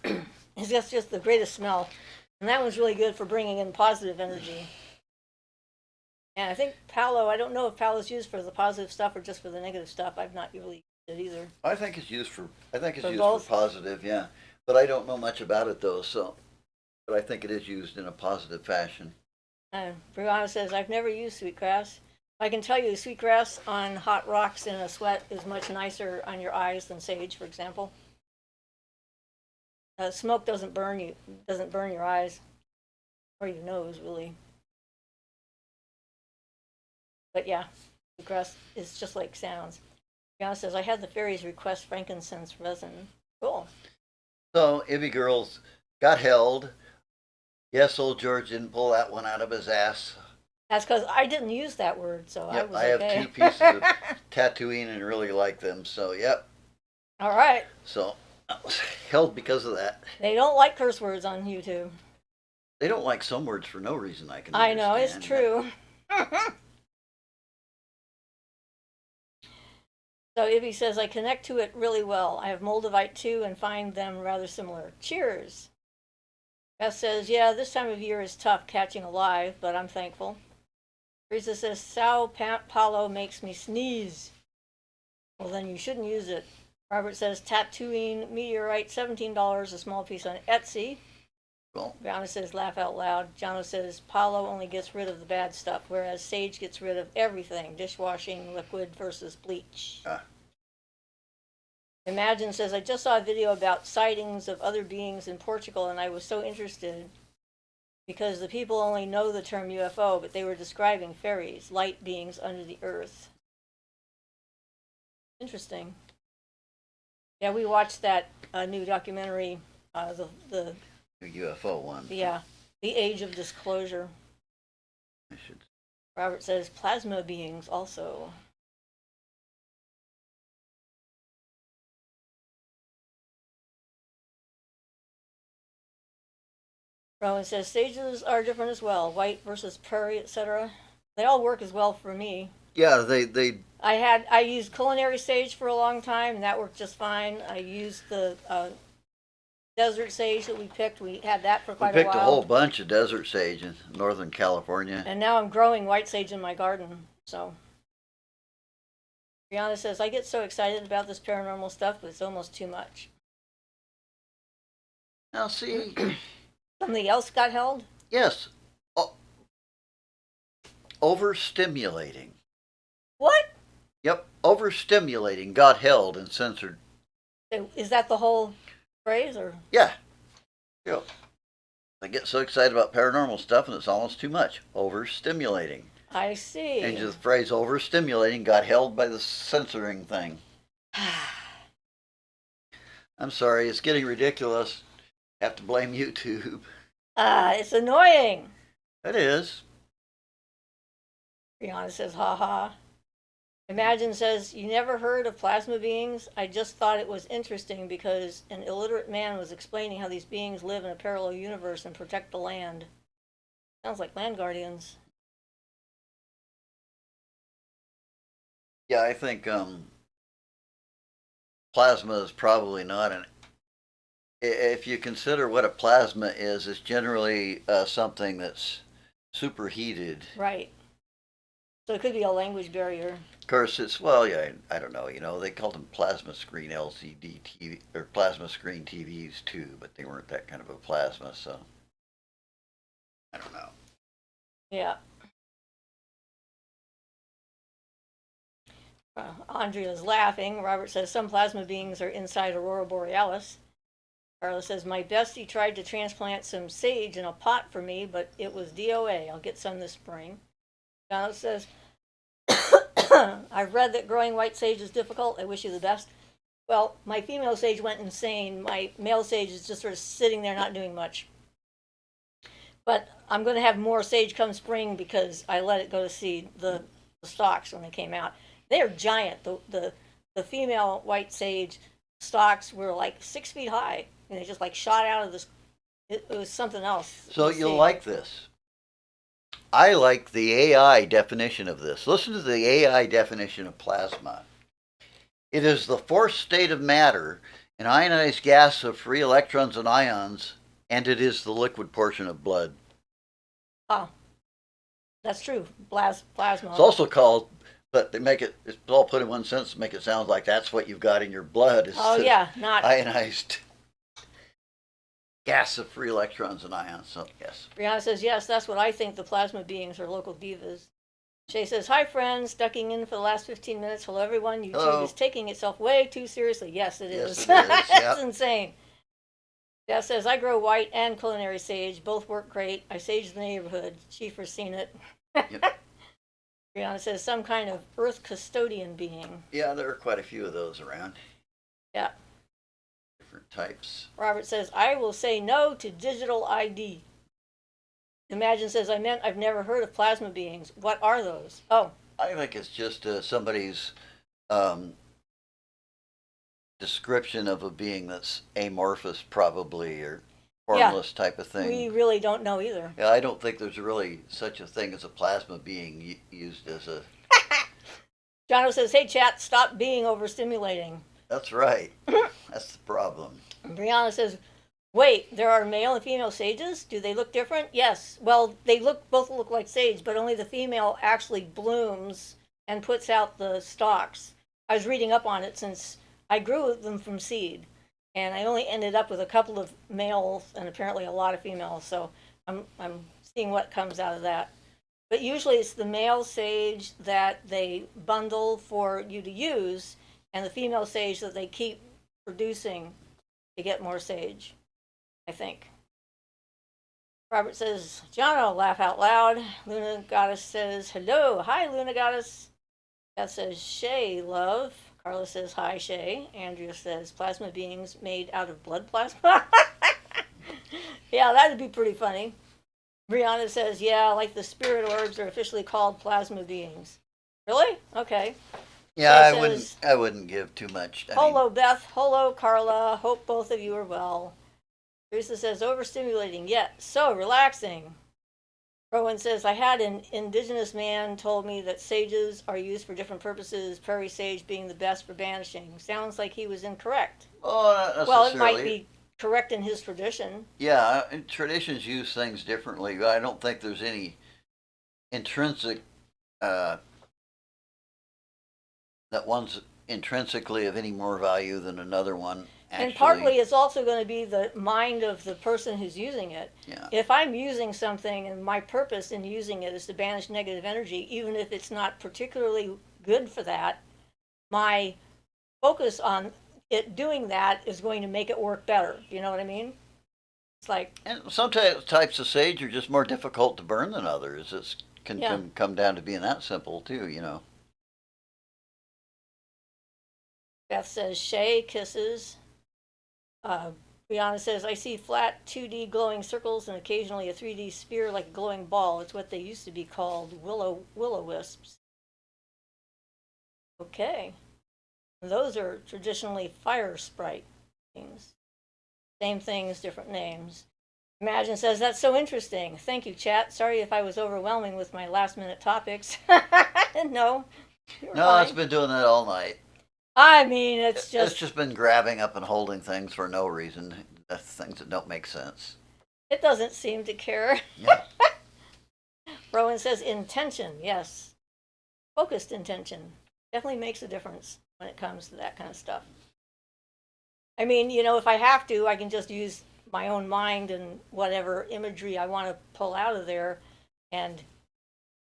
It's just the greatest smell. And that one's really good for bringing in positive energy. And I think Palo, I don't know if Palo's used for the positive stuff or just for the negative stuff. I've not really used it either. I think it's used for positive, yeah. But I don't know much about it though, so but I think it is used in a positive fashion. Brianna says, I've never used sweetgrass. I can tell you sweetgrass on hot rocks in a sweat is much nicer on your eyes than sage, for example. Smoke doesn't burn your eyes or your nose, really. But yeah, sweetgrass is just like sounds. Brianna says, I had the fairies request frankincense resin. Cool. So, Ibby Girls got held. Yes, old George didn't pull that one out of his ass. That's because I didn't use that word, so I Yep, was I have okay. two pieces of Tatooine and really like them. So, yep. All right. So, I was held because of that. They don't like curse words on YouTube. They don't like some words for no reason I can I know, understand. it's true. So Ibby says, I connect to it really well. I have Moldavite too and find them rather similar. Cheers. Beth says, yeah, this time of year is tough catching alive, but I'm thankful. Teresa says, Sao Paulo makes me sneeze. Well, then you shouldn't use it. Robert says, Tatooine meteorite, $17, a small piece on Etsy. Well, Brianna says, laugh out loud. Jono says, Paulo only gets rid of the bad stuff, whereas Sage gets rid of everything. Dishwashing liquid versus bleach. Imagine says, I just saw a video about sightings of other beings in Portugal, and I was so interested because the people only know the term UFO, but they were describing fairies, light beings under the earth. Interesting. Yeah, we watched that new documentary, the UFO one. yeah, The Age of Disclosure. I should. Robert says plasma beings also. Rowan says stages are different as well, white versus prairie, etc. They all work as well for me. Yeah, they. I used culinary sage for a long time, and that worked just fine. I used the desert sage that we picked. We had that for We quite a while. picked a whole bunch of desert sage in Northern California. And now I'm growing white sage in my garden. So Brianna says, I get so excited about this paranormal stuff, but it's almost too much. Now, see, Something else got held? yes, overstimulating. What? Yep, overstimulating got held and censored. Is that the whole phrase, or? Yeah, yep. I get so excited about paranormal stuff and it's almost too much. Overstimulating. I see. And just the phrase overstimulating got held by the censoring thing. I'm sorry, it's getting ridiculous. Have to blame YouTube. It's annoying. It is. Brianna says, haha. Imagine says, you never heard of plasma beings? I just thought it was interesting because an illiterate man was explaining how these beings live in a parallel universe and protect the land. Sounds like land guardians. Yeah, I think plasma is probably not an. If you consider what a plasma is, it's generally something that's superheated. Right. So it could be a language barrier. Of course, it's well, yeah, I don't know. You know, they called them plasma screen LCD TV or plasma screen TVs too, but they weren't that kind of a plasma. So I don't know. Yeah. Andrea's laughing. Robert says some plasma beings are inside Aurora Borealis. Carla says, my bestie tried to transplant some sage in a pot for me, but it was DOA. I'll get some this spring. Donna says, I've read that growing white sage is difficult. I wish you the best. Well, my female sage went insane. My male sage is just sort of sitting there not doing much. But I'm going to have more sage come spring because I let it go to seed, the stalks when they came out. They're giant. The female white sage stalks were like 6 feet high, and they just like shot out of this. It was something else. So you'll like this. I like the AI definition of this. Listen to the AI definition of plasma. It is the fourth state of matter, an ionized gas of free electrons and ions, and it is the liquid portion of blood. Oh, that's true. Plasma. It's also called, but they make it, it's all put in one sentence to make it sound like that's what you've got in your blood. Is oh, yeah, not ionized gas of free electrons and ions. So, yes. Brianna says, yes, that's what I think the plasma beings are local divas. Shay says, hi, friends. Ducking in for the last 15 minutes. Hello, everyone. YouTube Hello. is taking itself way too seriously. Yes, it is. Yes, it is. It's Yep. insane. Beth says, I grow white and culinary sage. Both work great. I sage the neighborhood. Schieffer's seen it. Yep. Brianna says, some kind of earth custodian being. Yeah, there are quite a few of those around. Yeah. Different types. Robert says, I will say no to digital ID. Imagine says, I've never heard of plasma beings. What are those? Oh, I think it's just somebody's um, description of a being that's amorphous, probably, or yeah, formless type of we thing. really don't know either. Yeah, I don't think there's really such a thing as a plasma being used as a. Jono says, hey, chat, stop being overstimulating. That's right. That's the problem. Brianna says, wait, there are male and female sages? Do they look different? Yes. Well, they both look like sage, but only the female actually blooms and puts out the stalks. I was reading up on it since I grew them from seed, and I only ended up with a couple of males and apparently a lot of females. So I'm seeing what comes out of that. But usually it's the male sage that they bundle for you to use, and the female sage that they keep producing to get more sage, I think. Robert says, Jono, laugh out loud. Luna Goddess says, hello. Hi, Luna Goddess. Beth says, Shay, love. Carla says, hi, Shay. Andrea says, plasma beings made out of blood plasma. Yeah, that'd be pretty funny. Brianna says, yeah, like the spirit orbs are officially called plasma beings. Really? Okay. Yeah, Says, I wouldn't give too much. Hello, Beth. Hello, Carla. Hope both of you are well. Teresa says, overstimulating, yet so relaxing. Rowan says, I had an indigenous man told me that sages are used for different purposes, prairie sage being the best for banishing. Sounds like he was incorrect. Oh, not Well, necessarily. it might be correct in his tradition. Yeah, traditions use things differently, but I don't think there's any intrinsic that one's intrinsically of any more value than another one. Actually. And partly it's also going to be the mind of the person who's using it. Yeah. If I'm using something and my purpose in using it is to banish negative energy, even if it's not particularly good for that, my focus on it doing that is going to make it work better. You know what I mean? It's like, and some types of sage are just more difficult to burn than others. It can come down to being that simple too, you know. Beth says, Shay kisses. Brianna says, I see flat 2D glowing circles and occasionally a 3D sphere like a glowing ball. It's what they used to be called will-o'-wisps. Okay. Those are traditionally fire sprite things. Same things, different names. Imagine says, that's so interesting. Thank you, chat. Sorry if I was overwhelming with my last minute topics. No. No, it's been doing that all night. I mean, it's just been grabbing up and holding things for no reason. Things that don't make sense. It doesn't seem to care. Yeah. Rowan says intention, yes. Focused intention definitely makes a difference when it comes to that kind of stuff. I mean, you know, if I have to, I can just use my own mind and whatever imagery I want to pull out of there and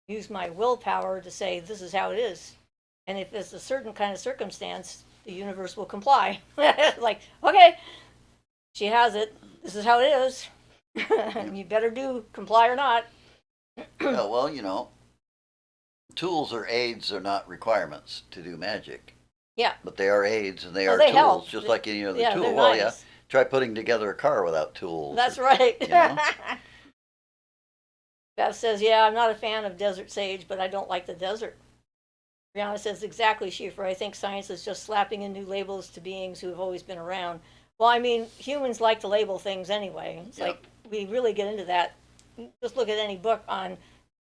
use my willpower to say, this is how it is. And if it's a certain kind of circumstance, the universe will comply. Like, okay, she has it. This is how it is. You better comply or not. Yeah, well, you know, tools or aids are not requirements to do magic. Yeah. But they are aids and they are they tools, help. just like any other Yeah, tool. they're Well, nice. yeah. Try putting together a car without tools. That's right. You know? Beth says, yeah, I'm not a fan of desert sage, but I don't like the desert. Brianna says, exactly, Siofra. I think science is just slapping in new labels to beings who have always been around. Well, I mean, humans like to label things anyway. It's like we really get into that. Just look at any book on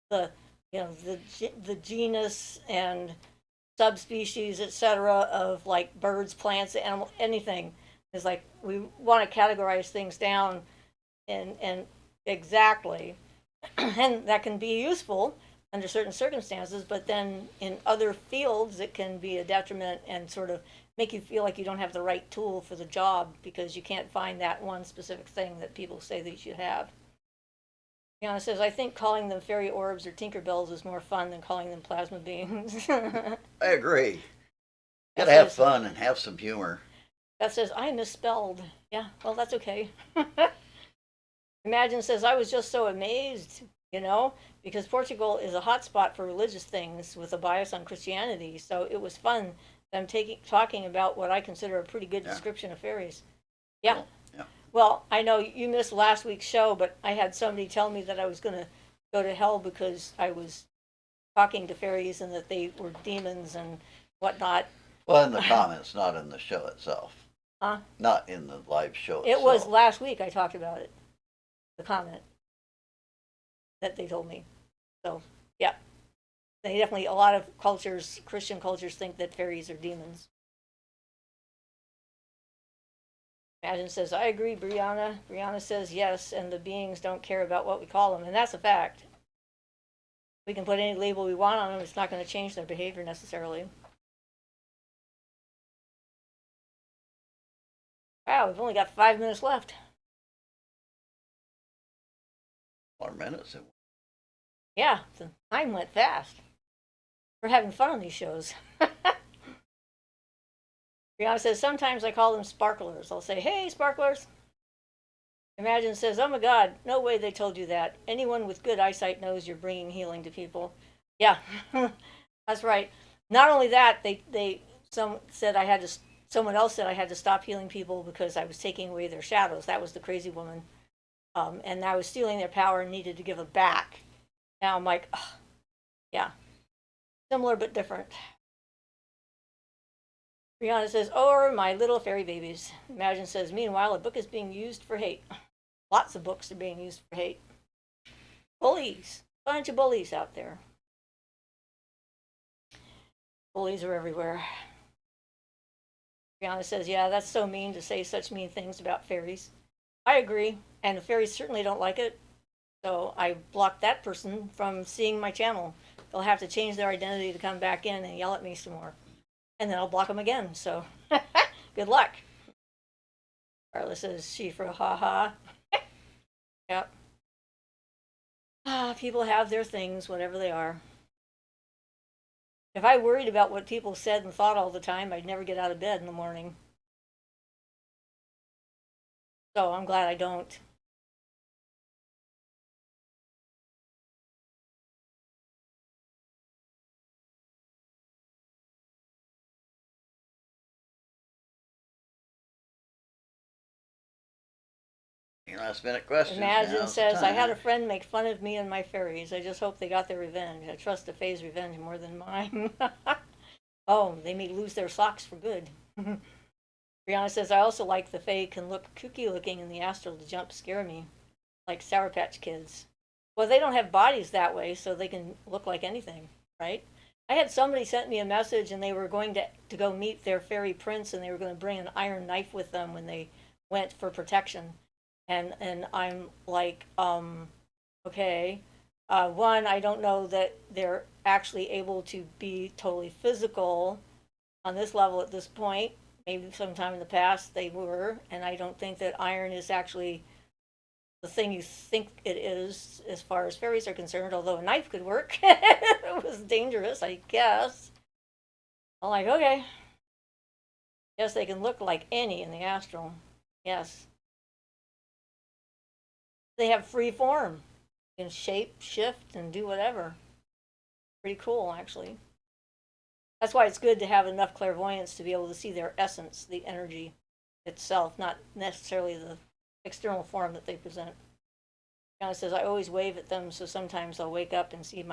the, you know, the genus and subspecies, etc., of like birds, plants, animal, anything. It's like we want to categorize things down, and exactly, and that can be useful under certain circumstances, but then in other fields it can be a detriment and sort of make you feel like you don't have the right tool for the job because you can't find that one specific thing that people say that you should have. Brianna says, I think calling them fairy orbs or Tinkerbells is more fun than calling them plasma beings. I agree. Gotta have fun and have some humor. Beth says, I misspelled. Yeah, well, that's okay. Imagine says, I was just so amazed, you know, because Portugal is a hotspot for religious things with a bias on Christianity. So it was fun that I'm talking about what I consider a pretty good description of fairies. Yeah. Cool. Yeah. Well, I know you missed last week's show, but I had somebody tell me that I was going to go to hell because I was talking to fairies and that they were demons and whatnot. Well, in the comments, not in the show itself. Huh? Not in the live show It itself. was last week I talked about it, the comment that they told me. So, yeah. They definitely, a lot of cultures, Christian cultures, think that fairies are demons. Imagine says, I agree, Brianna. Brianna says yes, and the beings don't care about what we call them, and that's a fact. We can put any label we want on them, it's not going to change their behavior necessarily. Wow, we've only got 5 minutes left. More minutes. Yeah, the time went fast. We're having fun on these shows. Brianna says, sometimes I call them sparklers. I'll say, hey, sparklers. Imagine says, oh my God, no way they told you that. Anyone with good eyesight knows you're bringing healing to people. Yeah, that's right. Not only that, someone else said I had to stop healing people because I was taking away their shadows. That was the crazy woman. And I was stealing their power and needed to give it back. Now I'm like, oh, yeah, similar but different. Brianna says, oh, my little fairy babies. Imagine says, meanwhile, a book is being used for hate. Lots of books are being used for hate. Bullies. Bunch of bullies out there. Bullies are everywhere. Brianna says, yeah, that's so mean to say such mean things about fairies. I agree, and the fairies certainly don't like it. So I blocked that person from seeing my channel. They'll have to change their identity to come back in and yell at me some more. And then I'll block them again, so good luck. Carla says, Siofra, haha. Yep. People have their things, whatever they are. If I worried about what people said and thought all the time, I'd never get out of bed in the morning. So I'm glad I don't. Your last minute questions. Imagine says, I had a friend make fun of me and my fairies. I just hope they got their revenge. I trust the fae's revenge more than mine. Oh, they may lose their socks for good. Brianna says, I also like the fae can look kooky looking in the astral to jump scare me, like Sour Patch Kids. Well, they don't have bodies that way, so they can look like anything, right? I had somebody sent me a message and they were going to go meet their fairy prince and they were going to bring an iron knife with them when they went for protection. And I'm like, okay. One, I don't know that they're actually able to be totally physical on this level at this point. Maybe sometime in the past they were, and I don't think that iron is actually the thing you think it is as far as fairies are concerned, although a knife could work. It was dangerous, I guess. I'm like, okay. Yes, they can look like any in the astral. Yes. They have free form. You can shape, shift, and do whatever. Pretty cool, actually. That's why it's good to have enough clairvoyance to be able to see their essence, the energy itself, not necessarily the external form that they present. It says, I always wave at them, so sometimes I'll wake up and see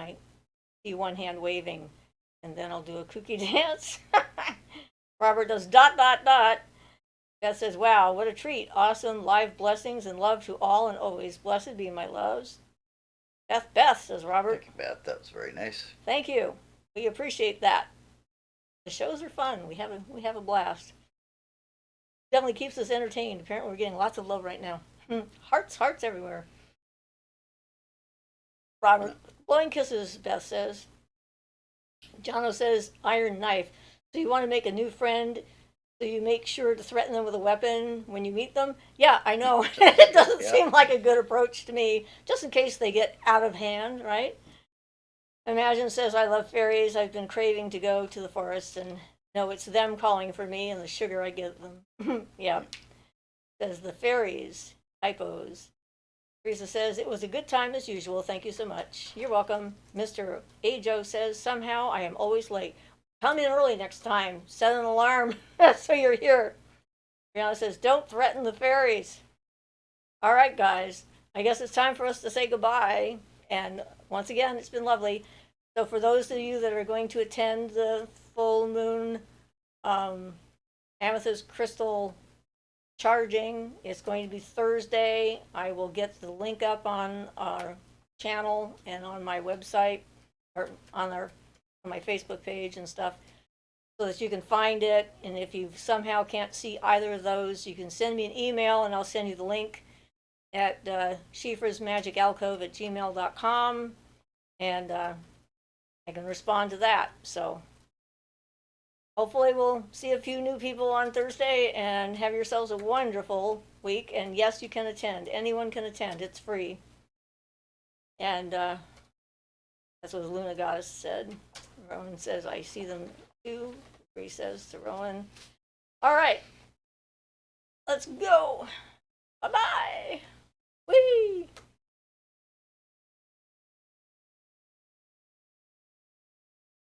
one hand waving, and then I'll do a kooky dance. Robert does ... Beth says, wow, what a treat. Awesome, live blessings and love to all and always. Blessed be my loves. Beth, says Robert. Thank you, Beth. That's very nice. Thank you. We appreciate that. The shows are fun. We have a blast. Definitely keeps us entertained. Apparently we're getting lots of love right now. Hearts everywhere. Robert, blowing kisses, Beth says. Jono says, iron knife. So you want to make a new friend, so you make sure to threaten them with a weapon when you meet them? Yeah, I know. It doesn't seem like a good approach to me, just in case they get out of hand, right? Imagine says, I love fairies. I've been craving to go to the forest and know it's them calling for me and the sugar I give them. Yeah. Says the fairies. Typos. Teresa says, it was a good time as usual. Thank you so much. You're welcome. Mr. Ajo says, somehow I am always late. Come in early next time. Set an alarm so you're here. Brianna says, don't threaten the fairies. All right, guys. I guess it's time for us to say goodbye. And once again, it's been lovely. So, for those of you that are going to attend the full moon um, amethyst crystal charging, it's going to be Thursday. I will get the link up on our channel and on my website or on my Facebook page and stuff so that you can find it. And if you somehow can't see either of those, you can send me an email and I'll send you the link at Siofra's Magic Alcove at gmail.com, and I can respond to that. So hopefully we'll see a few new people on Thursday and have yourselves a wonderful week. And yes, you can attend. Anyone can attend. It's free. And that's what Luna Goddess said. Rowan says, I see them too. Bree says to Rowan. All right. Let's go. Bye-bye. Whee!